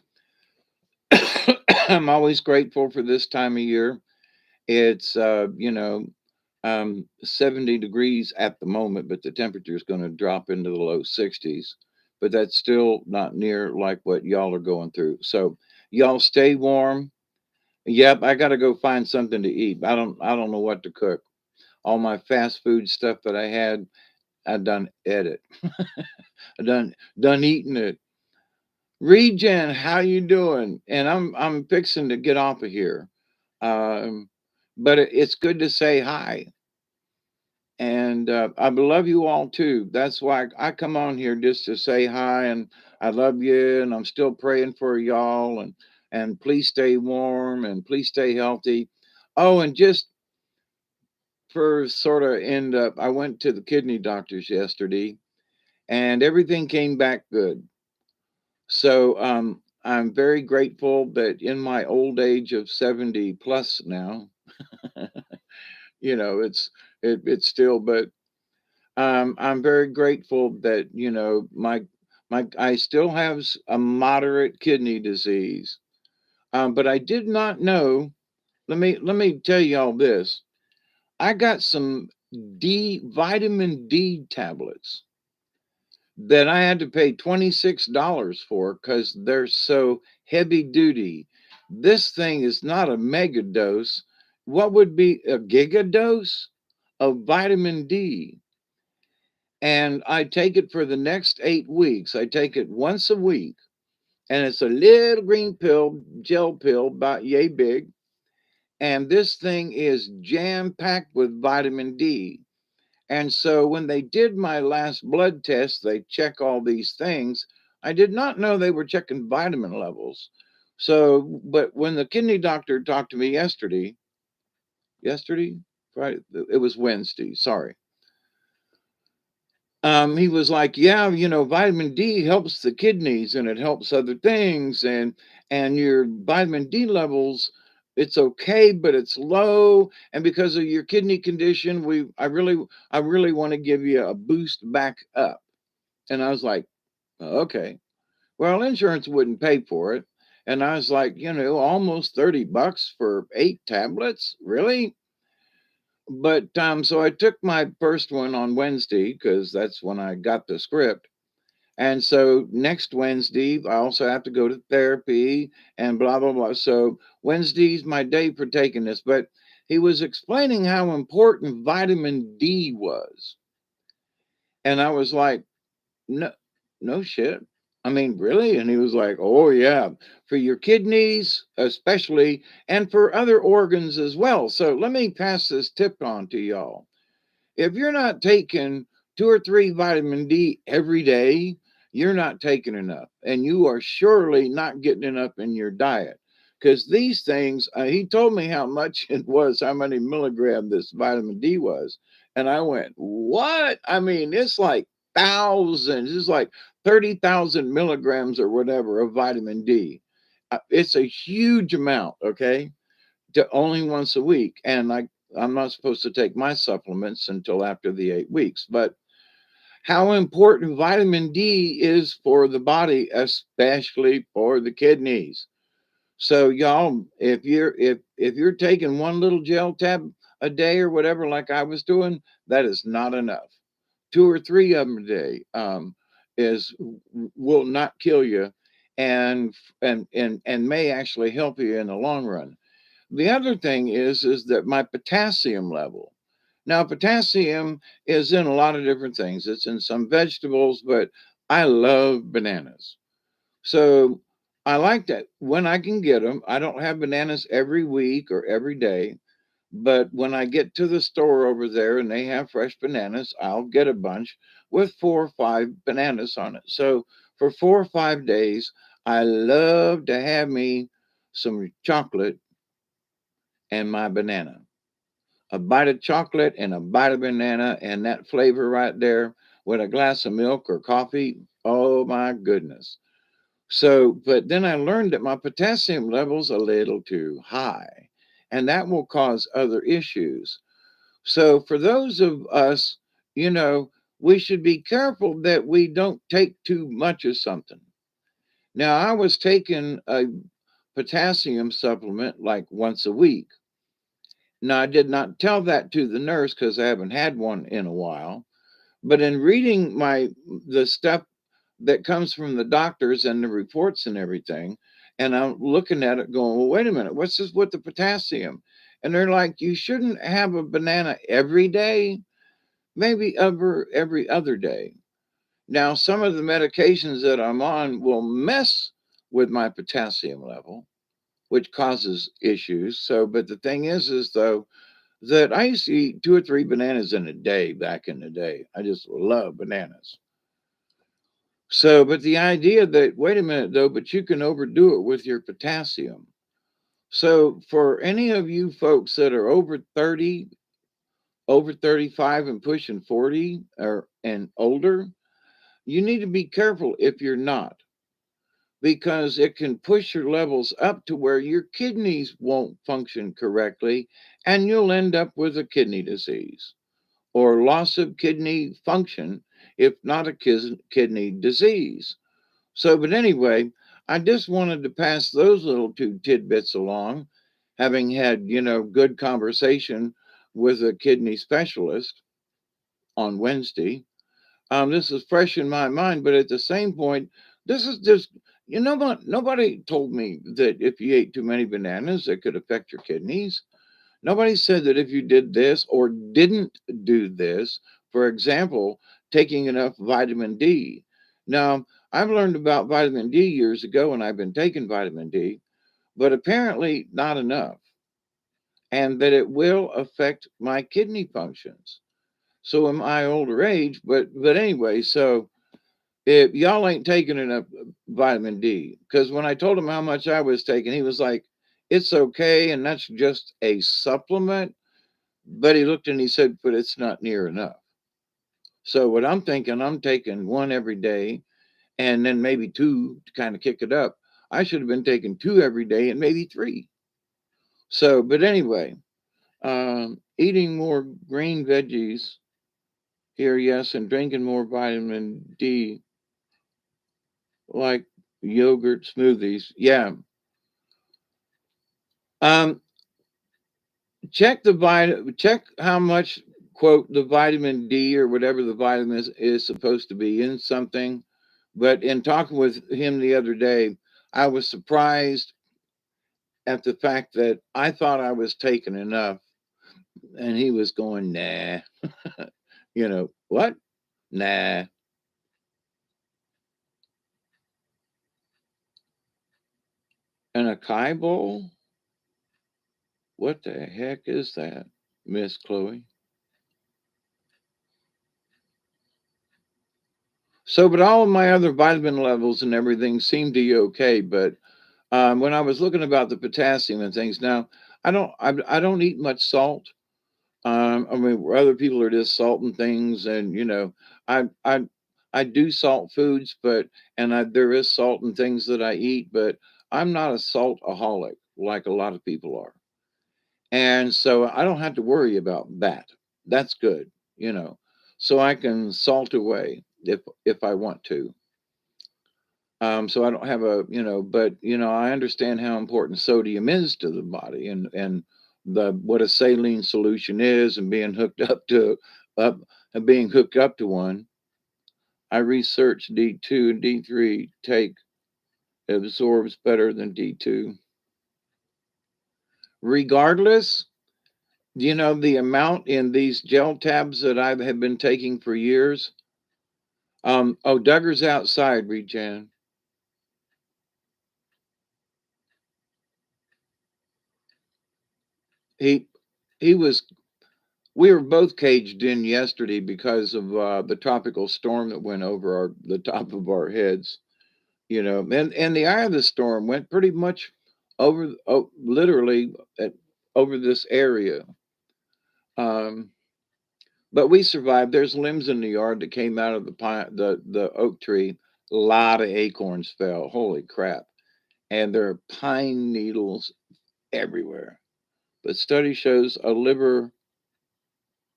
I'm always grateful for this time of year. It's 70 degrees at the moment, but the temperature is going to drop into the low 60s. But that's still not near like what y'all are going through. So y'all stay warm. Yep, I got to go find something to eat. I don't know what to cook. All my fast food stuff that I had, I done ate it. I done eating it. Regen, how you doing? And I'm fixing to get off of here. Um, but it's good to say hi. And I love you all too. That's why I come on here just to say hi, and I love you, and I'm still praying for y'all, and please stay warm and please stay healthy. Oh, and just for sort of end up, I went to the kidney doctors yesterday, and everything came back good. So I'm very grateful that in my old age of 70 plus now, it's still, but I'm very grateful that my I still have a moderate kidney disease, but I did not know. Let me tell you all this. I got some vitamin D tablets that I had to pay $26 for because they're so heavy duty. This thing is not a mega dose. What would be a giga dose of vitamin D? And I take it for the next 8 weeks. I take it once a week, and it's a little green pill, gel pill, about yay big. And this thing is jam packed with vitamin D. And so when they did my last blood test, they check all these things. I did not know they were checking vitamin levels. So, but when the kidney doctor talked to me yesterday, Friday, it was Wednesday, sorry. He was like, "Yeah, vitamin D helps the kidneys and it helps other things, and your vitamin D levels, it's okay, but it's low, and because of your kidney condition, I really want to give you a boost back up." And I was like, "Okay." Well, insurance wouldn't pay for it, and I was like, almost $30 for 8 tablets, really? But so I took my first one on Wednesday because that's when I got the script. And so next Wednesday, I also have to go to therapy and blah, blah, blah. So Wednesday's my day for taking this. But he was explaining how important vitamin D was. And I was like, no, no shit. I mean, really? And he was like, oh, yeah, for your kidneys, especially, and for other organs as well. So let me pass this tip on to y'all. If you're not taking 2 or 3 vitamin D every day, you're not taking enough. And you are surely not getting enough in your diet. Because these things, he told me how much it was, how many milligram this vitamin D was. And I went, what? I mean, it's like thousands, it's like 30,000 milligrams or whatever of vitamin D. It's a huge amount, okay? To only once a week. And I'm not supposed to take my supplements until after the 8 weeks. But how important vitamin D is for the body, especially for the kidneys. So y'all, if you're taking one little gel tab a day or whatever, like I was doing, that is not enough. 2 or 3 of them a day is will not kill you, and may actually help you in the long run. The other thing is that my potassium level. Now, potassium is in a lot of different things. It's in some vegetables, but I love bananas. So I like that when I can get them. I don't have bananas every week or every day, but when I get to the store over there and they have fresh bananas, I'll get a bunch with 4 or 5 bananas on it. So for 4 or 5 days, I love to have me some chocolate and my banana. A bite of chocolate and a bite of banana, and that flavor right there with a glass of milk or coffee. Oh my goodness. So, but then I learned that my potassium level's a little too high, and that will cause other issues. So, for those of us, you know, we should be careful that we don't take too much of something. Now, I was taking a potassium supplement like once a week. Now, I did not tell that to the nurse because I haven't had one in a while. But in reading the stuff that comes from the doctors and the reports and everything, and I'm looking at it going, well, wait a minute, what's this with the potassium? And they're like, you shouldn't have a banana every day, maybe every other day. Now, some of the medications that I'm on will mess with my potassium level, which causes issues. So, but the thing is though, that I used to eat 2 or 3 bananas in a day back in the day. I just love bananas. So, but the idea that, wait a minute though, but you can overdo it with your potassium. So, for any of you folks that are over 30, over 35, and pushing 40 or and older, you need to be careful if you're not, because it can push your levels up to where your kidneys won't function correctly and you'll end up with a kidney disease or loss of kidney function, if not a kidney disease. So, but anyway, I just wanted to pass those little 2 tidbits along, having had, good conversation with a kidney specialist on Wednesday. This is fresh in my mind, but at the same point, this is just, what? Nobody told me that if you ate too many bananas, it could affect your kidneys. Nobody said that if you did this or didn't do this, for example, taking enough vitamin D. Now, I've learned about vitamin D years ago and I've been taking vitamin D, but apparently not enough, and that it will affect my kidney functions. So in my older age, but anyway, so if y'all ain't taking enough vitamin D, because when I told him how much I was taking, he was like, it's okay, and that's just a supplement. But he looked and he said, but it's not near enough. So what I'm thinking, I'm taking one every day and then maybe two to kind of kick it up. I should have been taking two every day and maybe three. So, but anyway, eating more green veggies here, yes, and drinking more vitamin D, like yogurt smoothies. Yeah. Um, check how much quote the vitamin D or whatever the vitamin is supposed to be in something. But in talking with him the other day, I was surprised at the fact that I thought I was taking enough, and he was going, nah. What? Nah. An acai bowl? What the heck is that, Miss Chloe? So, but all of my other vitamin levels and everything seem to be okay. But when I was looking about the potassium and things, now I don't eat much salt. I mean, other people are just salting things, and I I I do salt foods, but there is salt in things that I eat, but I'm not a saltaholic like a lot of people are, and so I don't have to worry about that. That's good, you know. So I can salt away if I want to. So I don't have but I understand how important sodium is to the body, and the what a saline solution is, and up being hooked up to one. I researched D2 and D3 take absorbs better than D2. Regardless, the amount in these gel tabs that I have been taking for years. Oh, Duggar's outside, Rejan. He he was We were both caged in yesterday because of the tropical storm that went over the top of our heads. And the eye of the storm went pretty much literally over this area. Um, but we survived. There's limbs in the yard that came out of the oak tree. A lot of acorns fell. Holy crap! And there are pine needles everywhere. But study shows a liver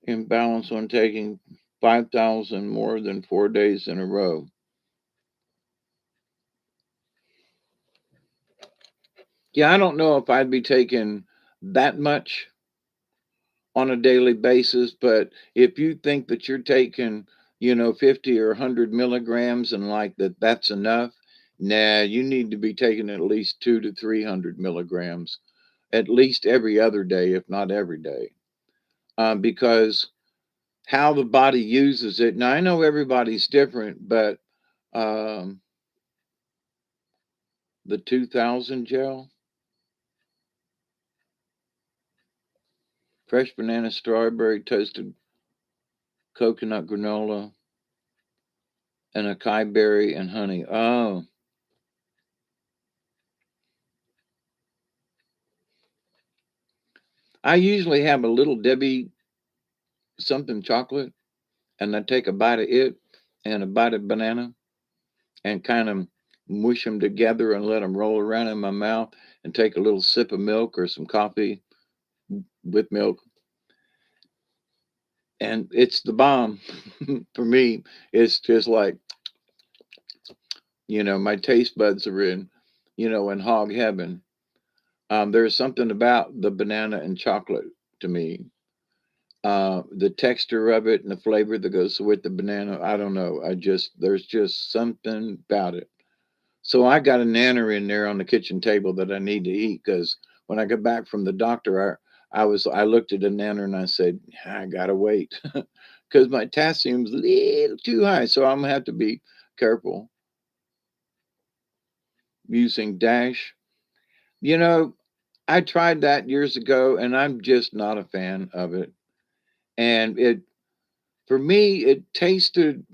imbalance when taking 5,000 more than 4 days in a row. Yeah, I don't know if I'd be taking that much on a daily basis, but if you think that you're taking, 50 or 100 milligrams and like that's enough, nah, you need to be taking at least 2 to 300 milligrams, at least every other day, if not every day, because how the body uses it. Now, I know everybody's different, but um, the 2000 gel, fresh banana, strawberry, toasted coconut granola, and acai berry and honey. Oh, I usually have a little Debbie something chocolate, and I take a bite of it and a bite of banana and kind of mush them together and let them roll around in my mouth and take a little sip of milk or some coffee with milk. And it's the bomb for me. It's just like, my taste buds are in hog heaven. There's something about the banana and chocolate to me. The texture of it and the flavor that goes with the banana. I don't know. There's just something about it. So I got a nanner in there on the kitchen table that I need to eat because when I got back from the doctor, I looked at the nanner and I said, I gotta wait because my potassium's a little too high. So I'm gonna have to be careful using Dash. You know, I tried that years ago and I'm just not a fan of it. And for me, it tasted,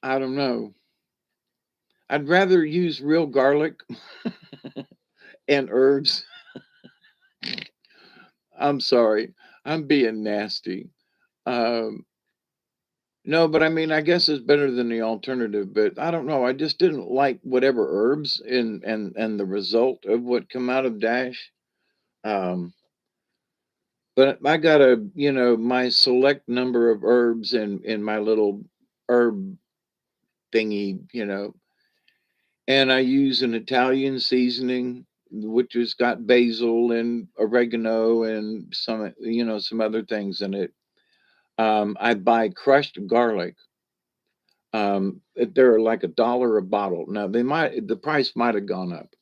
I don't know. I'd rather use real garlic and herbs. I'm sorry, I'm being nasty. Um, No, but I mean, I guess it's better than the alternative, but I don't know. I just didn't like whatever herbs and the result of what come out of Dash. Um, but I got my select number of herbs in my little herb thingy, and I use an Italian seasoning, which has got basil and oregano and some other things in it. I buy crushed garlic. They're like $1 a bottle. Now the price might have gone up.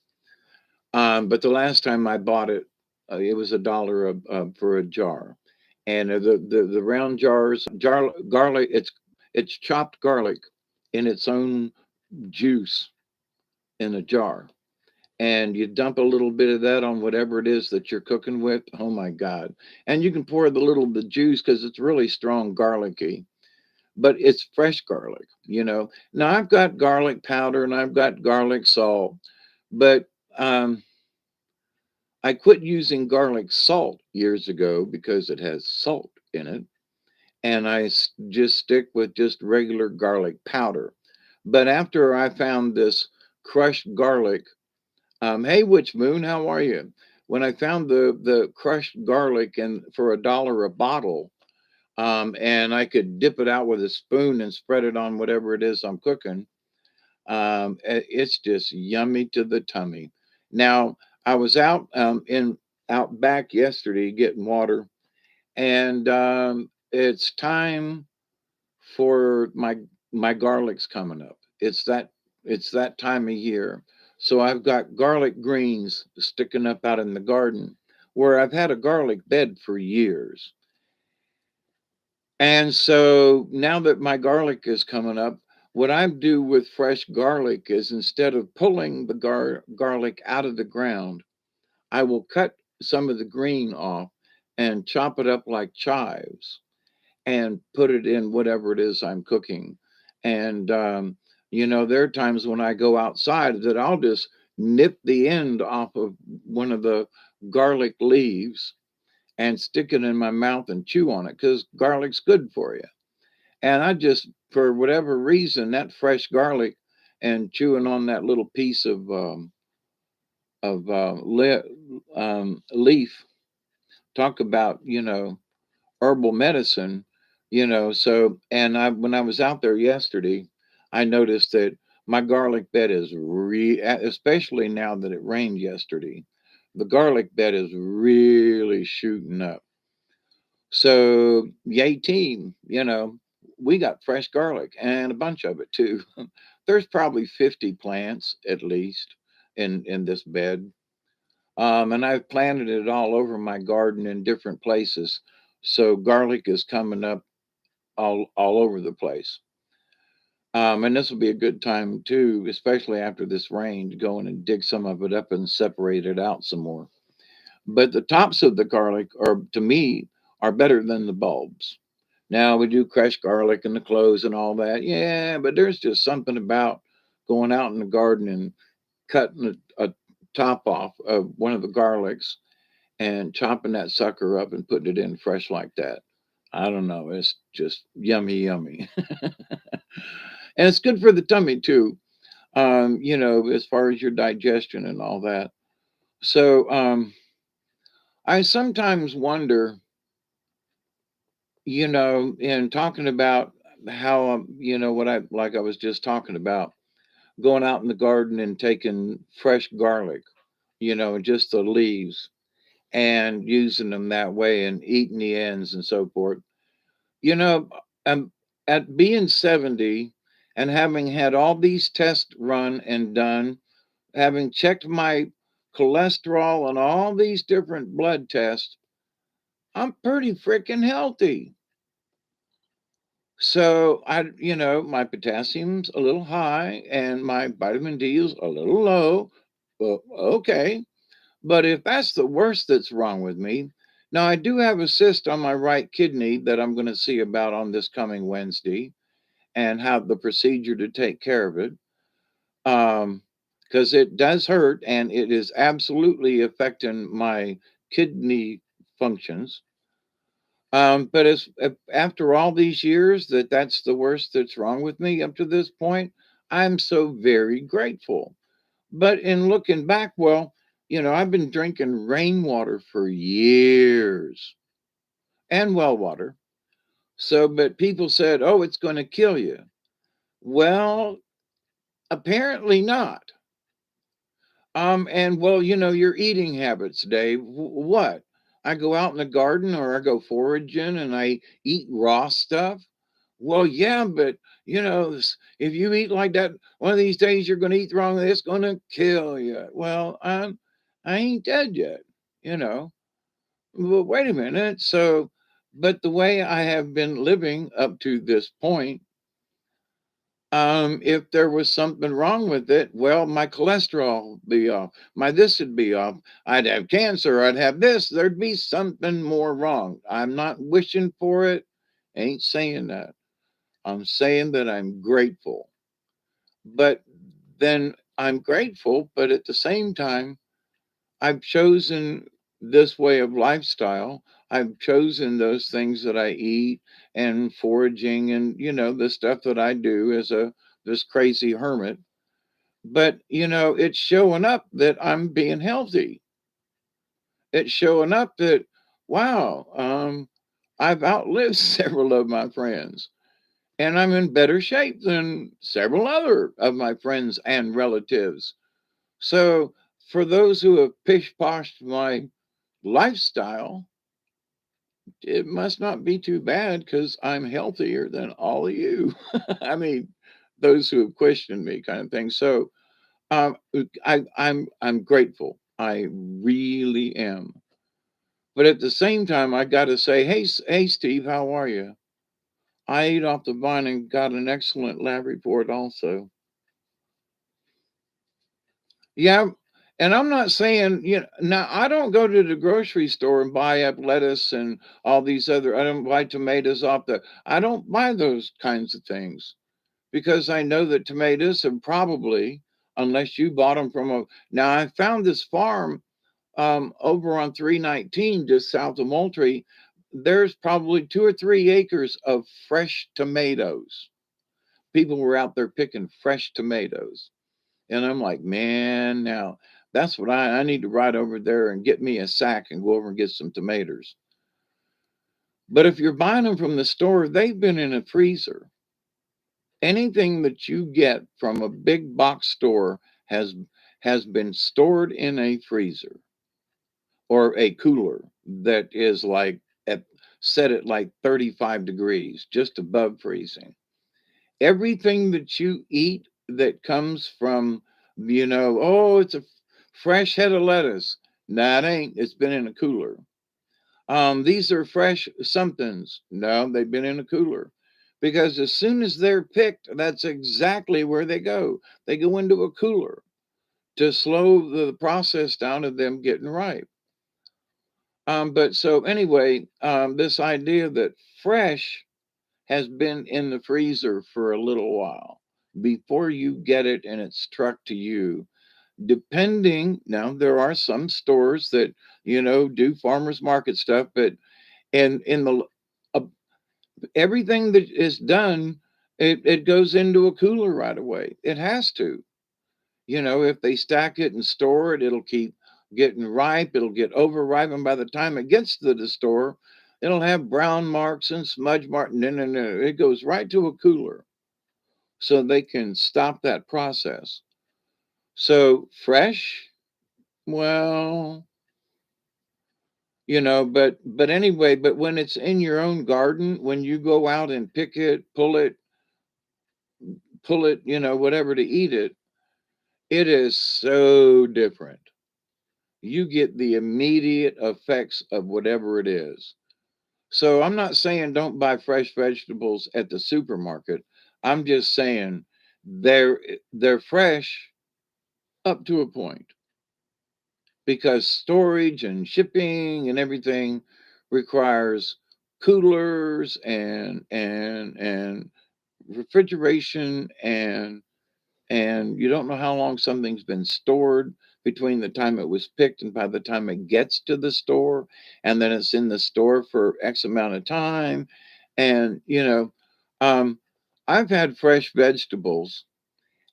But the last time I bought it, it was $1 for a jar, and the round garlic. It's chopped garlic in its own juice in a jar, and you dump a little bit of that on whatever it is that you're cooking with. Oh my God! And you can pour the juice because it's really strong garlicky, but it's fresh garlic. Now I've got garlic powder and I've got garlic salt, but um, I quit using garlic salt years ago because it has salt in it, and just stick with just regular garlic powder. But after I found this crushed garlic, hey, Witch Moon, how are you? When I found the crushed garlic and for $1 a bottle, and I could dip it out with a spoon and spread it on whatever it is I'm cooking. It's just yummy to the tummy. Now, I was out back yesterday getting water, and it's time for my garlic's coming up. It's that time of year. So I've got garlic greens sticking up out in the garden where I've had a garlic bed for years. And so now that my garlic is coming up, what I do with fresh garlic is instead of pulling the garlic out of the ground, I will cut some of the green off and chop it up like chives and put it in whatever it is I'm cooking. And, there are times when I go outside that I'll just nip the end off of one of the garlic leaves and stick it in my mouth and chew on it because garlic's good for you. And I just, for whatever reason, that fresh garlic and chewing on that little piece of leaf, talk about herbal medicine, So, and when I was out there yesterday, I noticed that my garlic bed is especially now that it rained yesterday, the garlic bed is really shooting up. So, yay team, we got fresh garlic and a bunch of it too. There's probably 50 plants at least in this bed. And I've planted it all over my garden in different places. So garlic is coming up all over the place. And this will be a good time too, especially after this rain, to go in and dig some of it up and separate it out some more. But the tops of the garlic are, to me, are better than the bulbs. Now we do crushed garlic and the cloves and all that. Yeah, but there's just something about going out in the garden and cutting a top off of one of the garlics and chopping that sucker up and putting it in fresh like that. I don't know. It's just yummy, yummy. And it's good for the tummy too, as far as your digestion and all that. So I sometimes wonder, in talking about how, what I was just talking about, going out in the garden and taking fresh garlic, just the leaves and using them that way and eating the ends and so forth. You know, um, at being 70 and having had all these tests run and done, having checked my cholesterol and all these different blood tests, I'm pretty freaking healthy. So my potassium's a little high and my vitamin D is a little low. Well, okay. But if that's the worst that's wrong with me, now I do have a cyst on my right kidney that I'm going to see about on this coming Wednesday and have the procedure to take care of it. Because it does hurt and it is absolutely affecting my kidney functions. But after all these years that that's the worst that's wrong with me up to this point, I'm so very grateful. But in looking back, well, I've been drinking rainwater for years and well water. So, but people said, oh, it's going to kill you. Well, apparently not. And well, your eating habits, Dave. What? I go out in the garden or I go foraging and I eat raw stuff. Well, yeah, but if you eat like that, one of these days you're going to eat wrong. It's going to kill you. Well, I ain't dead yet, you know. But wait a minute. So, but the way I have been living up to this point, if there was something wrong with it, well, my cholesterol would be off, my this would be off, I'd have cancer, I'd have this, there'd be something more wrong. I'm not wishing for it, ain't saying that. I'm saying that I'm grateful. But then I'm grateful, but at the same time, I've chosen this way of lifestyle. I've chosen those things that I eat and foraging and the stuff that I do as a this crazy hermit. But it's showing up that I'm being healthy. It's showing up that wow, I've outlived several of my friends and I'm in better shape than several other of my friends and relatives. So for those who have pish poshed my lifestyle, it must not be too bad because I'm healthier than all of you. I mean, those who have questioned me, kind of thing. So, I'm grateful. I really am. But at the same time, I got to say, hey, Steve, how are you? I ate off the vine and got an excellent lab report, also. Yeah, and I'm not saying, now I don't go to the grocery store and buy up lettuce and all these other, I don't buy tomatoes off the, I don't buy those kinds of things because I know that tomatoes are probably, unless you bought them from a, now I found this farm over on 319 just south of Moultrie. There's probably 2 or 3 acres of fresh tomatoes. People were out there picking fresh tomatoes. And I'm like, man, now that's what I need to ride over there and get me a sack and go over and get some tomatoes. But if you're buying them from the store, they've been in a freezer. Anything that you get from a big box store has been stored in a freezer or a cooler that is like at set at like 35 degrees, just above freezing. Everything that you eat that comes from, oh, it's a fresh head of lettuce. Nah, it ain't. It's been in a cooler. These are fresh somethings. No, they've been in a cooler. Because as soon as they're picked, that's exactly where they go. They go into a cooler to slow the process down of them getting ripe. But so anyway, this idea that fresh has been in the freezer for a little while before you get it and it's trucked to you. Depending, now there are some stores that, do farmers market stuff, but in the uh, everything that is done, it goes into a cooler right away. It has to. If they stack it and store it, it'll keep getting ripe, it'll get overripe, and by the time it gets to the store, it'll have brown marks and smudge marks. No, no, no. It goes right to a cooler so they can stop that process. So fresh, well, but anyway, but when it's in your own garden, when you go out and pick it, pull it, whatever to eat it, it is so different. You get the immediate effects of whatever it is. So I'm not saying don't buy fresh vegetables at the supermarket. I'm just saying they're fresh up to a point because storage and shipping and everything requires coolers and refrigeration and you don't know how long something's been stored between the time it was picked and by the time it gets to the store, and then it's in the store for X amount of time. And, um, I've had fresh vegetables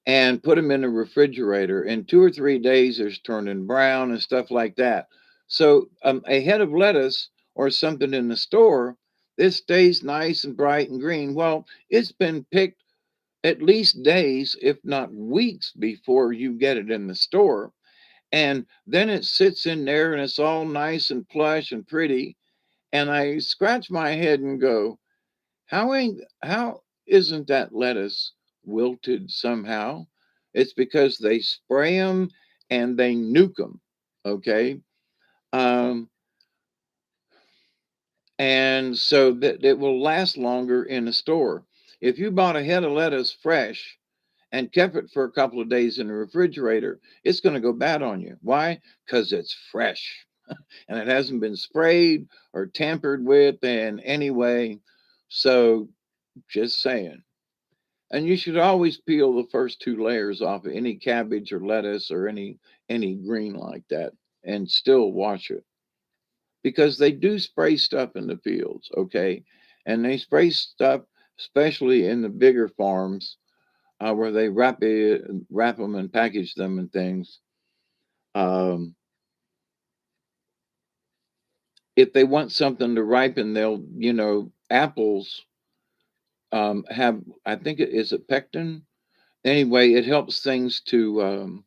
and put them in a refrigerator. In 2 or 3 days, it's turning brown and stuff like that. So a head of lettuce or something in the store, this stays nice and bright and green. Well, it's been picked at least days, if not weeks, before you get it in the store. And then it sits in there and it's all nice and plush and pretty. And I scratch my head and go, how isn't that lettuce wilted somehow? It's because they spray them and they nuke them. Okay. Um, and so that it will last longer in a store. If you bought a head of lettuce fresh and kept it for a couple of days in the refrigerator, it's going to go bad on you. Why? Because it's fresh and it hasn't been sprayed or tampered with in any way. So, just saying. And you should always peel the first two layers off of any cabbage or lettuce or any green like that and still wash it because they do spray stuff in the fields, okay? And they spray stuff, especially in the bigger farms where they wrap them and package them and things. Um, if they want something to ripen, they'll, apples have, I think it is it pectin. Anyway, it helps things to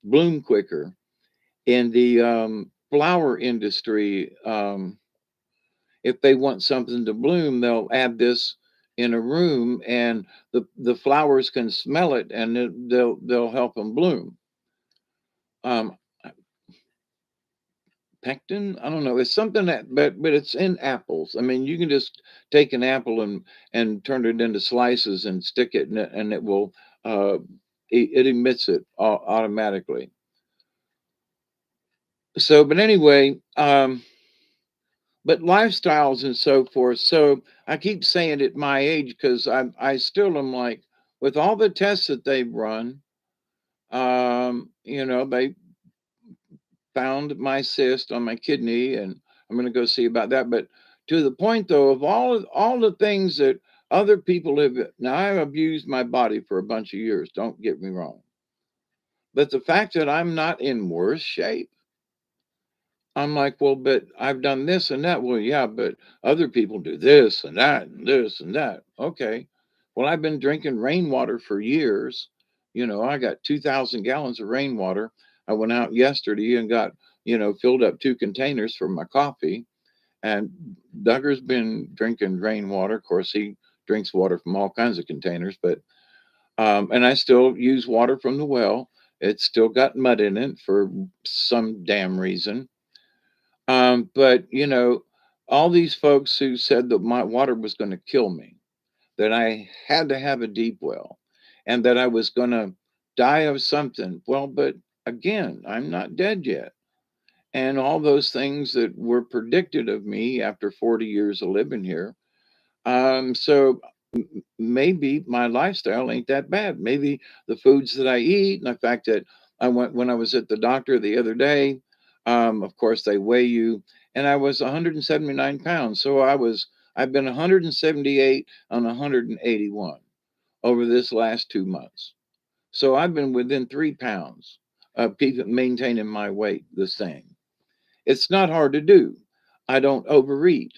bloom quicker. In the flower industry, if they want something to bloom, they'll add this in a room, and the flowers can smell it, and they'll help them bloom. Um, Pectin, I don't know. It's something that, but it's in apples. I mean, you can just take an apple and turn it into slices and stick it in it, and it will uh, it emits it automatically. So, but anyway, but lifestyles and so forth. So I keep saying at my age because I still am like with all the tests that they've run. They found my cyst on my kidney, and I'm going to go see about that. But to the point though, of all the things that other people have, now I've abused my body for a bunch of years. Don't get me wrong, but the fact that I'm not in worse shape, I'm like, well, but I've done this and that. Well, yeah, but other people do this and that and this and that. Okay. Well, I've been drinking rainwater for years. I got 2,000 gallons of rainwater. I went out yesterday and got, filled up 2 containers for my coffee. And Duggar's been drinking rainwater. Of course, he drinks water from all kinds of containers, but, and I still use water from the well. It's still got mud in it for some damn reason. But all these folks who said that my water was going to kill me, that I had to have a deep well, and that I was going to die of something. Well, but again, I'm not dead yet. And all those things that were predicted of me after 40 years of living here. So maybe my lifestyle ain't that bad. Maybe the foods that I eat and the fact that I went when I was at the doctor the other day, of course they weigh you, and I was 179 pounds. So I've been 178 on 181 over this last 2 months. So I've been within 3 pounds of keeping maintaining my weight the same. It's not hard to do. I don't overeat.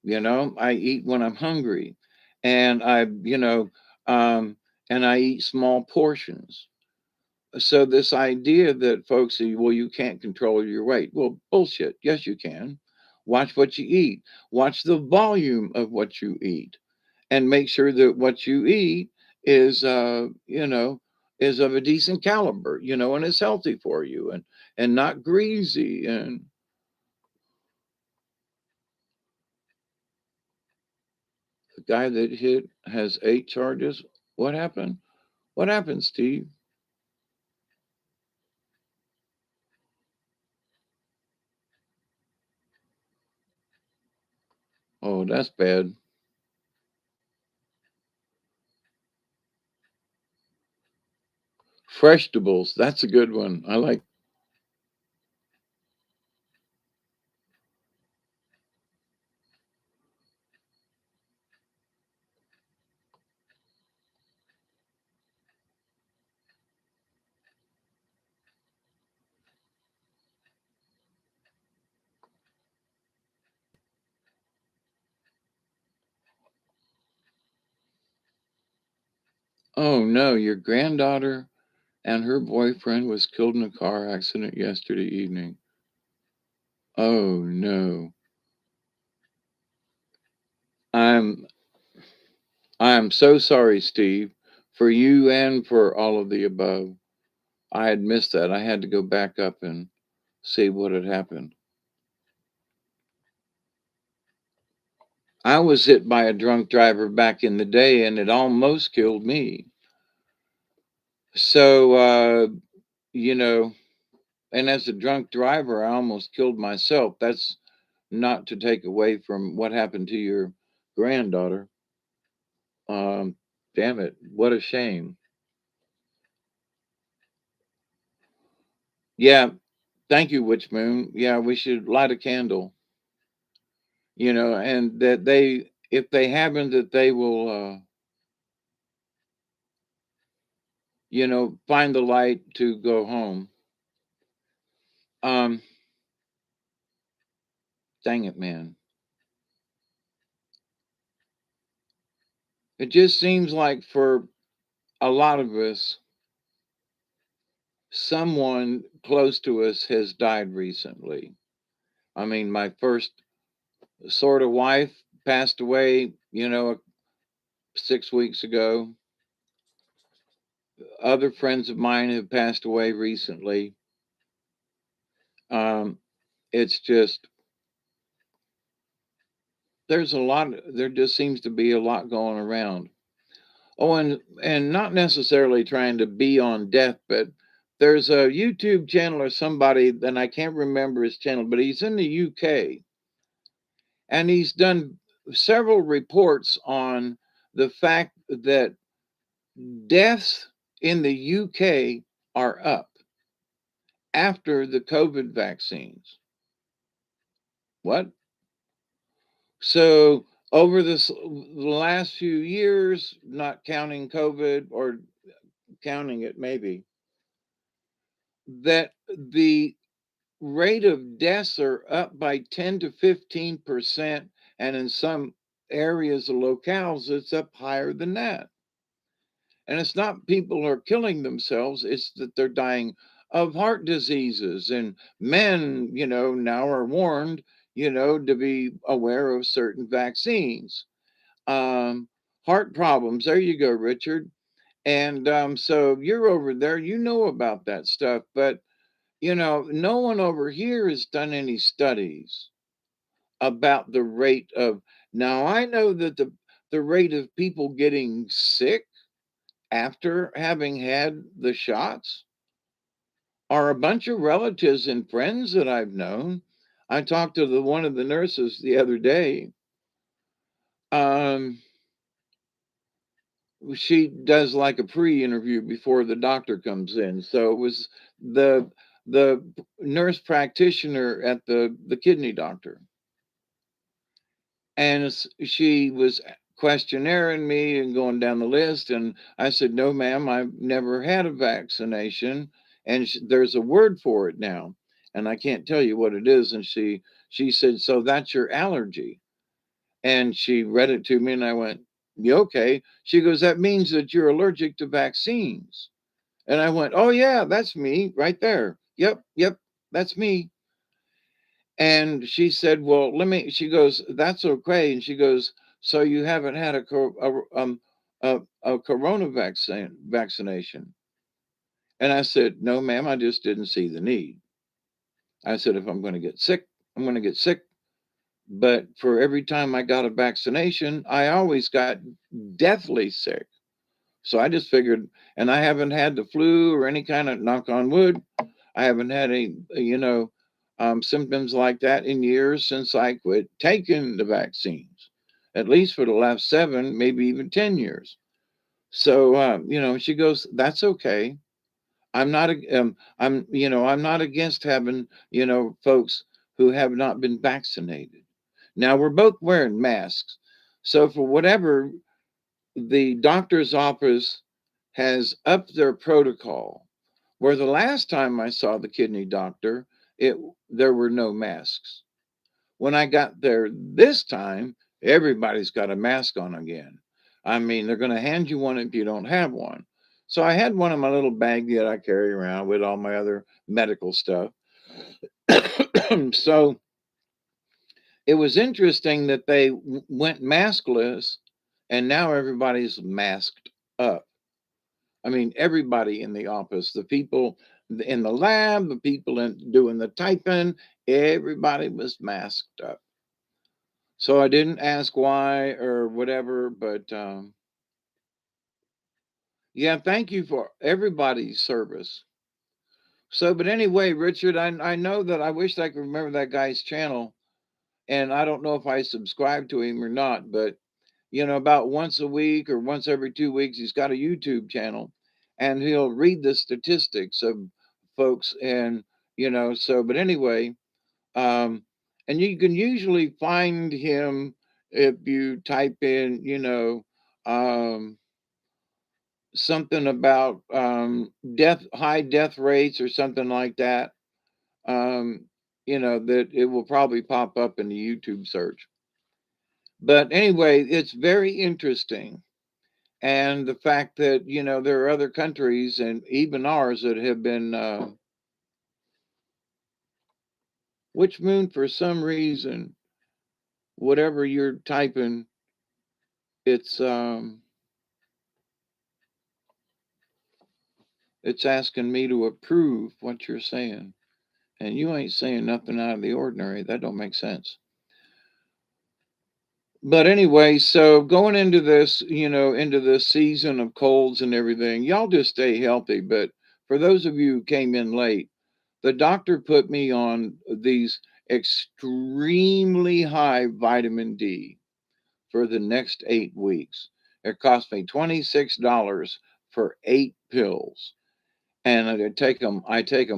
I eat when I'm hungry, and um, I eat small portions. So this idea that folks say, well, you can't control your weight. Well, bullshit. Yes, you can. Watch what you eat. Watch the volume of what you eat, and make sure that what you eat is, is of a decent caliber, and is healthy for you, and not greasy. And the guy that hit has 8 charges. What happened? What happened, Steve? Oh, that's bad. Freshtables. That's a good one. I like. Oh no, your granddaughter and her boyfriend was killed in a car accident yesterday evening. Oh no. I'm I'm so sorry, Steve, for you and for all of the above. I had missed that. I had to go back up and see what had happened. I was hit by a drunk driver back in the day and it almost killed me. So, you know, and as a drunk driver, I almost killed myself. That's not to take away from what happened to your granddaughter. Um, damn it. What a shame. Yeah. Thank you, Witch Moon. Yeah, we should light a candle, and that if they haven't, that they will, find the light to go home. Um, Dang it, man. It just seems like for a lot of us, someone close to us has died recently. I mean, my first sort of wife passed away, 6 weeks ago. Other friends of mine have passed away recently. Um, it's just there just seems to be a lot going around. Oh, and not necessarily trying to be on death, but there's a YouTube channel or somebody, and I can't remember his channel, but he's in the UK, and he's done several reports on the fact that deaths in the UK are up after the COVID vaccines. What? So over the last few years, not counting COVID or counting it maybe, that the rate of deaths are up by 10 to 15%, and in some areas of locales, it's up higher than that. And it's not people are killing themselves, it's that they're dying of heart diseases. And men, now are warned, to be aware of certain vaccines. Um, Heart problems. There you go, Richard. And so you're over there, you know about that stuff, but no one over here has done any studies about the rate of. Now I know that the rate of people getting sick after having had the shots are a bunch of relatives and friends that I've known. I talked to the one of the nurses the other day. Um, she does like a pre-interview before the doctor comes in. So it was the nurse practitioner at the kidney doctor, and she was questionnaire me and going down the list, and I said, no ma'am, I've never had a vaccination, and there's a word for it now, and I can't tell you what it is. And she said, so that's your allergy? And she read it to me, and I went, you okay? She goes, that means that you're allergic to vaccines. And I went, oh yeah, that's me right there. Yep, that's me. And she said, well, she goes, that's okay. And she goes, so you haven't had a corona vaccination? And I said, no, ma'am, I just didn't see the need. I said, if I'm going to get sick, I'm going to get sick. But for every time I got a vaccination, I always got deathly sick. So I just figured, and I haven't had the flu or any kind of, knock on wood, I haven't had any, symptoms like that in years since I quit taking the vaccines, at least for the last 7, maybe even 10 years. So, she goes, that's okay. I'm not against having, folks who have not been vaccinated. Now we're both wearing masks. So for whatever, the doctor's office has upped their protocol, where the last time I saw the kidney doctor, it there were no masks. When I got there this time, everybody's got a mask on again. I mean, they're going to hand you one if you don't have one. So I had one in my little bag that I carry around with all my other medical stuff. So it was interesting that they went maskless and now everybody's masked up. I mean, everybody in the office, the people in the lab, the people doing the typing, everybody was masked up. So I didn't ask why or whatever, but yeah, thank you for everybody's service. So, but anyway, Richard, I know that I wish I could remember that guy's channel, and I don't know if I subscribe to him or not, but about once a week or once every 2 weeks, he's got a YouTube channel, and he'll read the statistics of folks, and so. But anyway, um, and you can usually find him if you type in, um, something about high death rates or something like that. Um, that it will probably pop up in the YouTube search. But anyway, it's very interesting. And the fact that, there are other countries and even ours that have been, which moon, for some reason, whatever you're typing, it's, it's asking me to approve what you're saying. And you ain't saying nothing out of the ordinary. That don't make sense. But anyway, so going into this, into this season of colds and everything, y'all just stay healthy. But for those of you who came in late, the doctor put me on these extremely high vitamin D for the next 8 weeks. It cost me $26 for 8 pills. And I take them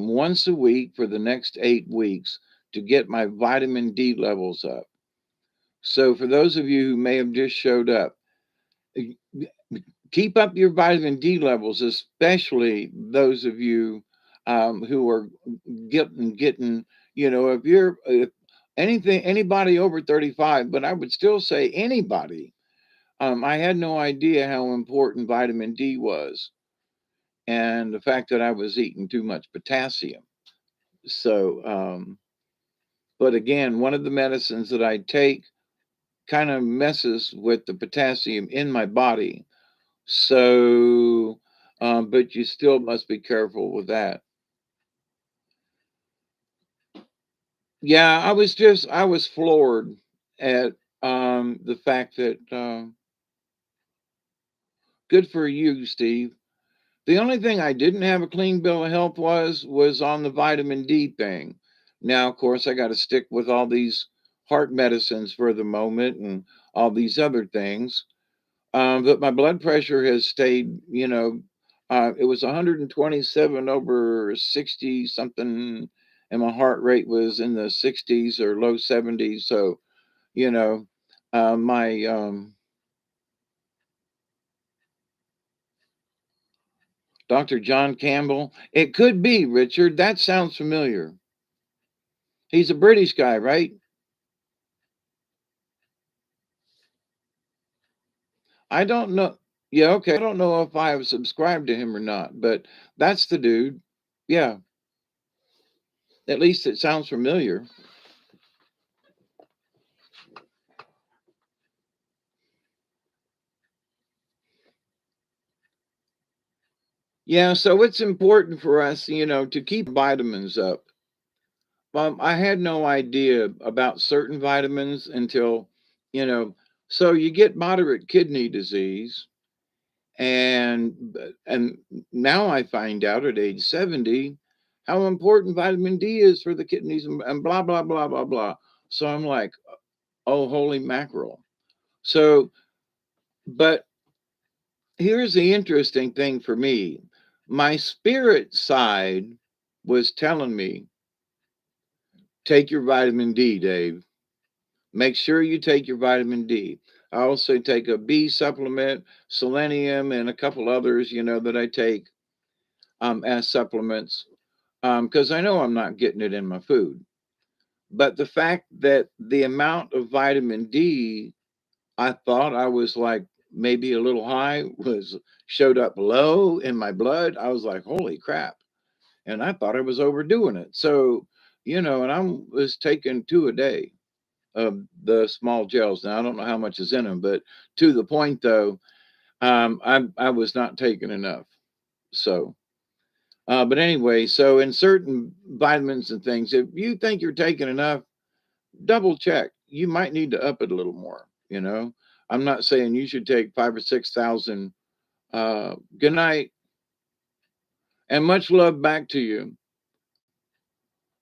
once a week for the next 8 weeks to get my vitamin D levels up. So for those of you who may have just showed up, keep up your vitamin D levels, especially those of you who are getting. If anybody over 35, but I would still say anybody. I had no idea how important vitamin D was, and the fact that I was eating too much potassium. So, but again, one of the medicines that I take kind of messes with the potassium in my body. So, but you still must be careful with that. Yeah, I was floored at the fact that good for you, Steve. The only thing I didn't have a clean bill of health was on the vitamin D thing. Now, of course, I got to stick with all these heart medicines for the moment and all these other things. But my blood pressure has stayed, it was 127 over 60 something, and my heart rate was in the 60s or low 70s. So, you know, my Dr. John Campbell, it could be Richard. That sounds familiar. He's a British guy, right? I don't know. Yeah, okay. I don't know if I have subscribed to him or not, but that's the dude. Yeah, at least it sounds familiar. Yeah, so it's important for us, to keep vitamins up. I had no idea about certain vitamins until, you know, so you get moderate kidney disease, and now I find out at age 70 how important vitamin D is for the kidneys and blah blah blah blah blah. So I'm like, oh, holy mackerel. So, but here's the interesting thing for me. My spirit side was telling me, take your vitamin D, Dave. Make sure you take your vitamin D. I also take a B supplement, selenium, and a couple others, that I take as supplements because I know I'm not getting it in my food. But the fact that the amount of vitamin D, I thought I was like maybe a little high was showed up low in my blood. I was like, holy crap. And I thought I was overdoing it. So, and I was taking two a day of the small gels. Now I don't know how much is in them, but to the point though, I was not taking enough. So, but anyway, so in certain vitamins and things, if you think you're taking enough, double check. You might need to up it a little more. I'm not saying you should take 5 or 6,000. Good night and much love back to you.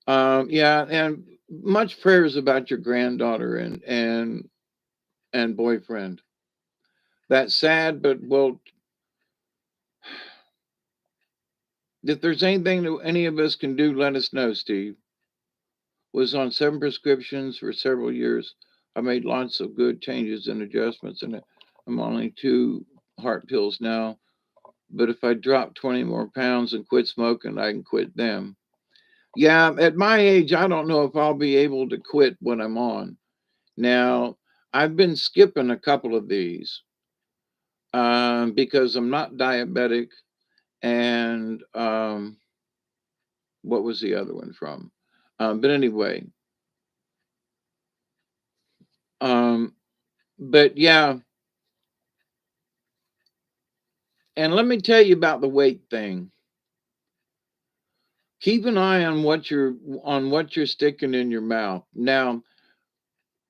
Yeah, and much prayers about your granddaughter and boyfriend. That's sad, but well, if there's anything that any of us can do, let us know, Steve. Was on 7 prescriptions for several years. I made lots of good changes and adjustments, and I'm only 2 heart pills now. But if I drop 20 more pounds and quit smoking, I can quit them. Yeah, at my age, I don't know if I'll be able to quit what I'm on. Now, I've been skipping a couple of these because I'm not diabetic. And what was the other one from? But anyway, but yeah. And let me tell you about the weight thing. Keep an eye on what you're sticking in your mouth. Now,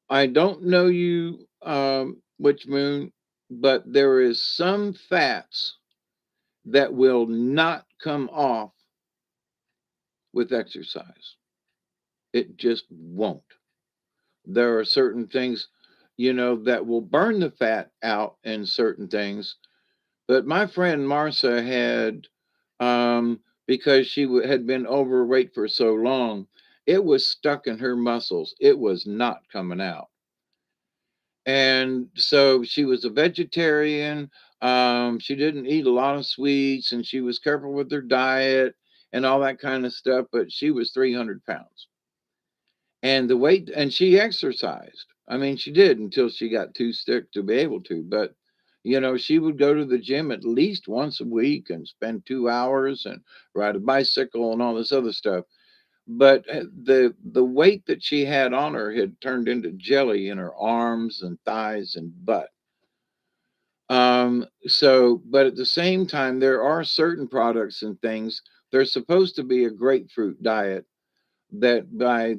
I don't know you, Witch Moon, but there is some fats that will not come off with exercise. It just won't. There are certain things, that will burn the fat out in certain things. But my friend Marcia had, because she had been overweight for so long, it was stuck in her muscles. It was not coming out. And so she was a vegetarian. She didn't eat a lot of sweets and she was careful with her diet and all that kind of stuff. But she was 300 pounds. And the weight, and she exercised. I mean, she did until she got too sick to be able to. But, she would go to the gym at least once a week and spend 2 hours and ride a bicycle and all this other stuff. But the weight that she had on her had turned into jelly in her arms and thighs and butt. So, but at the same time, there are certain products and things. There's supposed to be a grapefruit diet that by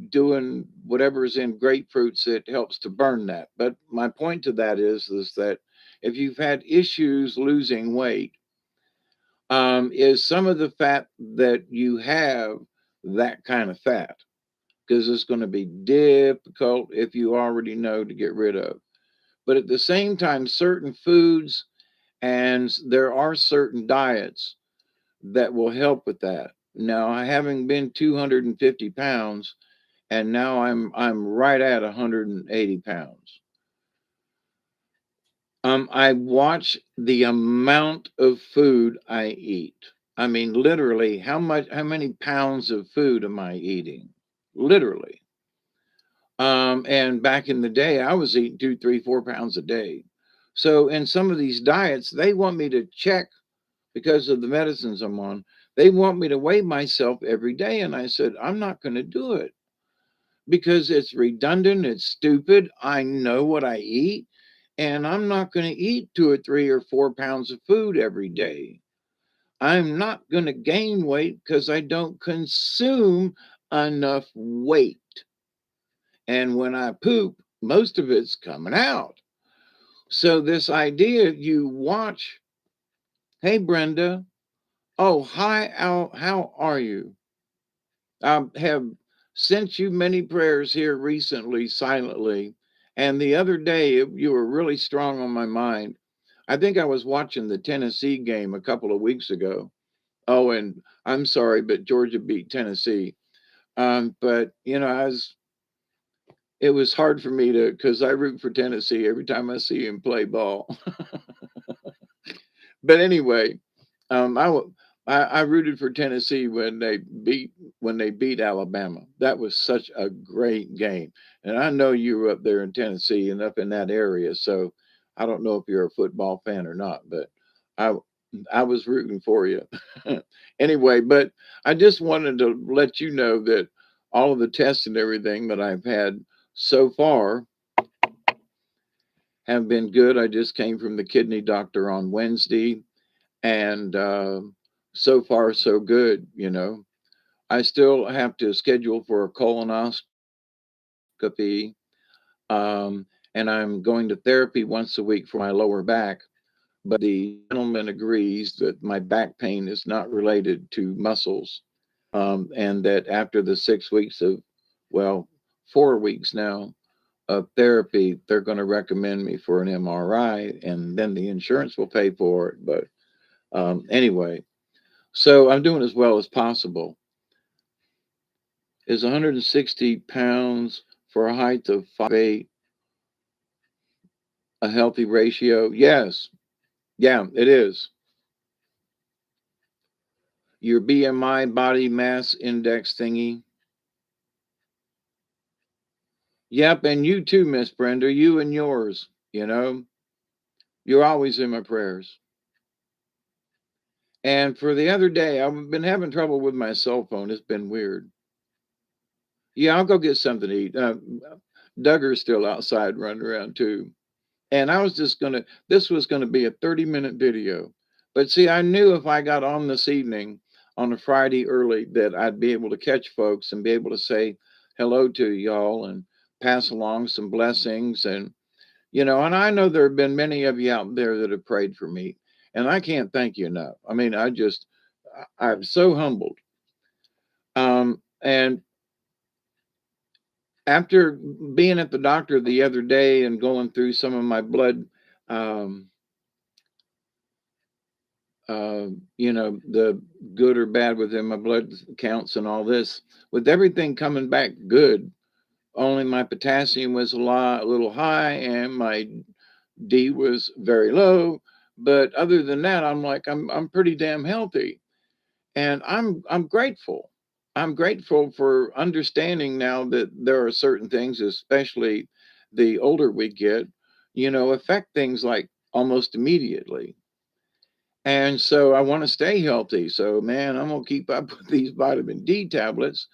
doing whatever's in grapefruits, it helps to burn that. But my point to that is that if you've had issues losing weight, is some of the fat that you have that kind of fat? Because it's going to be difficult if you already know to get rid of. But at the same time, certain foods and there are certain diets that will help with that. Now, having been 250 pounds, and now I'm right at 180 pounds. I watch the amount of food I eat. I mean, literally, how many pounds of food am I eating? Literally. And back in the day, I was eating 2, 3, 4 pounds a day. So in some of these diets, they want me to check because of the medicines I'm on. They want me to weigh myself every day. And I said, I'm not going to do it because it's redundant, it's stupid. I know what I eat, and I'm not going to eat 2 or 3 or 4 pounds of food every day. I'm not going to gain weight because I don't consume enough weight. And when I poop, most of it's coming out. So, this idea you watch, hey, Brenda, oh, hi, Al, how are you? I have sent you many prayers here recently, silently. And the other day, you were really strong on my mind. I think I was watching the Tennessee game a couple of weeks ago. Oh, and I'm sorry, but Georgia beat Tennessee. But it was hard for me to because I root for Tennessee every time I see him play ball. But anyway, um, I, w- I rooted for Tennessee when they beat Alabama. That was such a great game, and I know you were up there in Tennessee and up in that area, so I don't know if you're a football fan or not, but I I was rooting for you. Anyway, but I just wanted to let you know that all of the tests and everything that I've had so far have been good. I just came from the kidney doctor on Wednesday, and so far so good. I still have to schedule for a colonoscopy, and I'm going to therapy once a week for my lower back. But the gentleman agrees that my back pain is not related to muscles, and that after the 6 weeks of, well, 4 weeks now of therapy, they're going to recommend me for an MRI, and then the insurance will pay for it. But anyway, so I'm doing as well as possible. Is 160 pounds for a height of 5'8" a healthy ratio? Yes. Yeah, it is. Your BMI, body mass index thingy. Yep, and you too, Miss Brenda, you and yours, you're always in my prayers. And for the other day, I've been having trouble with my cell phone. It's been weird. Yeah, I'll go get something to eat. Duggar's still outside running around too. And I was just this was gonna be a 30-minute video. But see, I knew if I got on this evening on a Friday early that I'd be able to catch folks and be able to say hello to y'all and pass along some blessings. And I know there have been many of you out there that have prayed for me. And I can't thank you enough. I mean, I'm so humbled. And after being at the doctor the other day and going through some of my blood, um, the good or bad within my blood counts and all this, with everything coming back good, only my potassium was a little high and my D was very low. But other than that, I'm like, I'm pretty damn healthy. And I'm grateful. I'm grateful for understanding now that there are certain things, especially the older we get, affect things like almost immediately. And so I want to stay healthy. So man, I'm gonna keep up with these vitamin D tablets,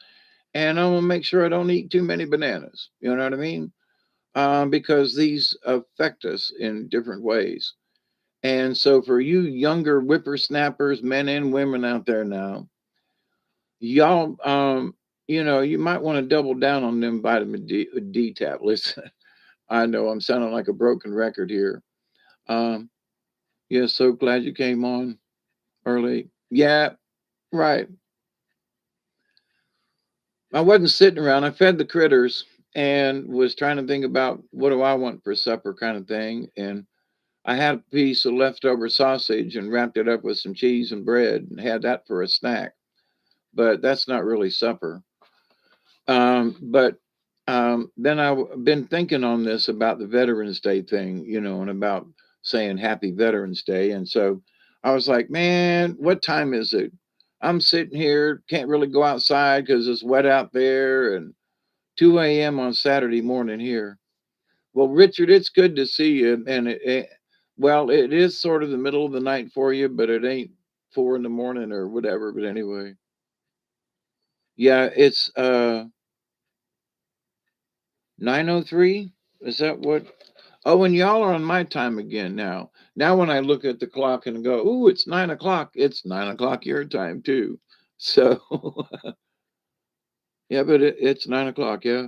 and I'm gonna make sure I don't eat too many bananas. You know what I mean? Because these affect us in different ways. And so for you younger whippersnappers, men and women out there now, y'all, you might want to double down on them vitamin D tablets. I know I'm sounding like a broken record here. Um, yeah, so glad you came on early. Yeah, right. I wasn't sitting around. I fed the critters and was trying to think about what do I want for supper kind of thing. And I had a piece of leftover sausage and wrapped it up with some cheese and bread and had that for a snack. But that's not really supper. But then I've been thinking on this about the Veterans Day thing, and about saying Happy Veterans Day. And so I was like, man, what time is it? I'm sitting here, can't really go outside because it's wet out there, and 2 a.m. on Saturday morning here. Well, Richard, it's good to see you. And well, it is sort of the middle of the night for you, but it ain't 4 in the morning or whatever. But anyway, yeah, it's 9:03. Is that what? Oh, and y'all are on my time again now. Now, when I look at the clock and go, "Ooh, it's 9 o'clock," it's 9 o'clock your time too. So, yeah, but it's 9 o'clock. Yeah,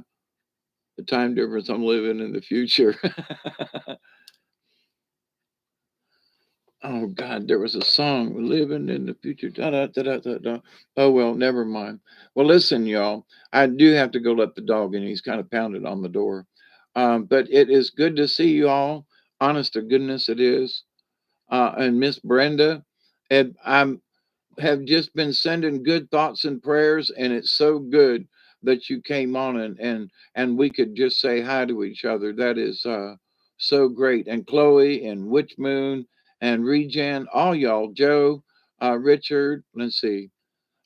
the time difference. I'm living in the future. Oh God, there was a song "Living in the Future." Da, da, da, da, da, da. Oh well, never mind. Well, listen, y'all. I do have to go let the dog in. He's kind of pounded on the door. But it is good to see you all. Honest to goodness, it is. And Miss Brenda, and I'm have just been sending good thoughts and prayers, and it's so good that you came on and we could just say hi to each other. That is so great. And Chloe and Witch Moon and Regen, all y'all, Joe, Richard. Let's see.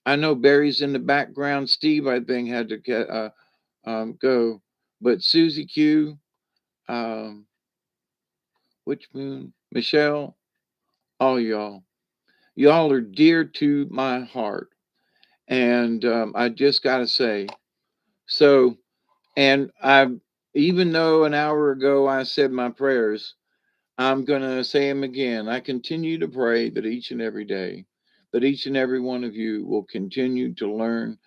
I know Barry's in the background. Steve, I think, had to go, but Susie Q. Um, Which moon? Michelle, all y'all. Y'all are dear to my heart. And I just got to say, so, and even though an hour ago I said my prayers, I'm going to say them again. I continue to pray that each and every day, that each and every one of you will continue to learn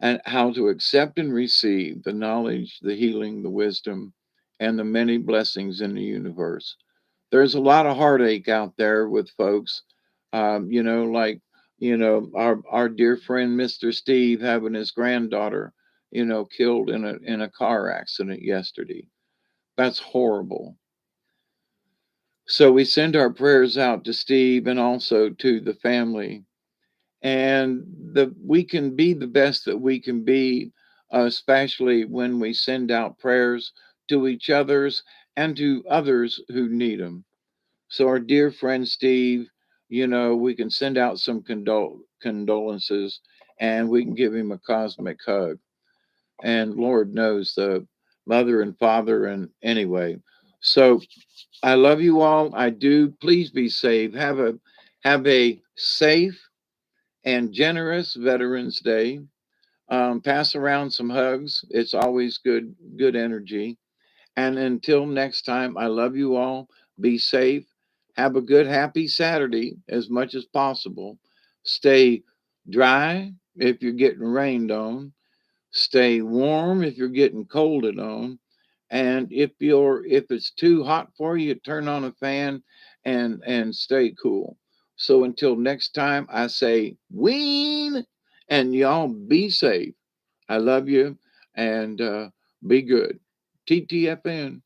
and how to accept and receive the knowledge, the healing, the wisdom, and the many blessings in the universe. There's a lot of heartache out there with folks, like our dear friend Mr. Steve having his granddaughter, killed in a car accident yesterday. That's horrible. So we send our prayers out to Steve and also to the family, and we can be the best that we can be, especially when we send out prayers to each others and to others who need them. So our dear friend Steve, we can send out some condolences, and we can give him a cosmic hug. And Lord knows the mother and father, and anyway. So I love you all. I do. Please be safe. Have a safe and generous Veterans Day. Pass around some hugs. It's always good energy. And until next time, I love you all. Be safe. Have a good, happy Saturday as much as possible. Stay dry if you're getting rained on. Stay warm if you're getting colded on. And if it's too hot for you, turn on a fan and stay cool. So until next time, I say ween, and y'all be safe. I love you, and be good. TTFN.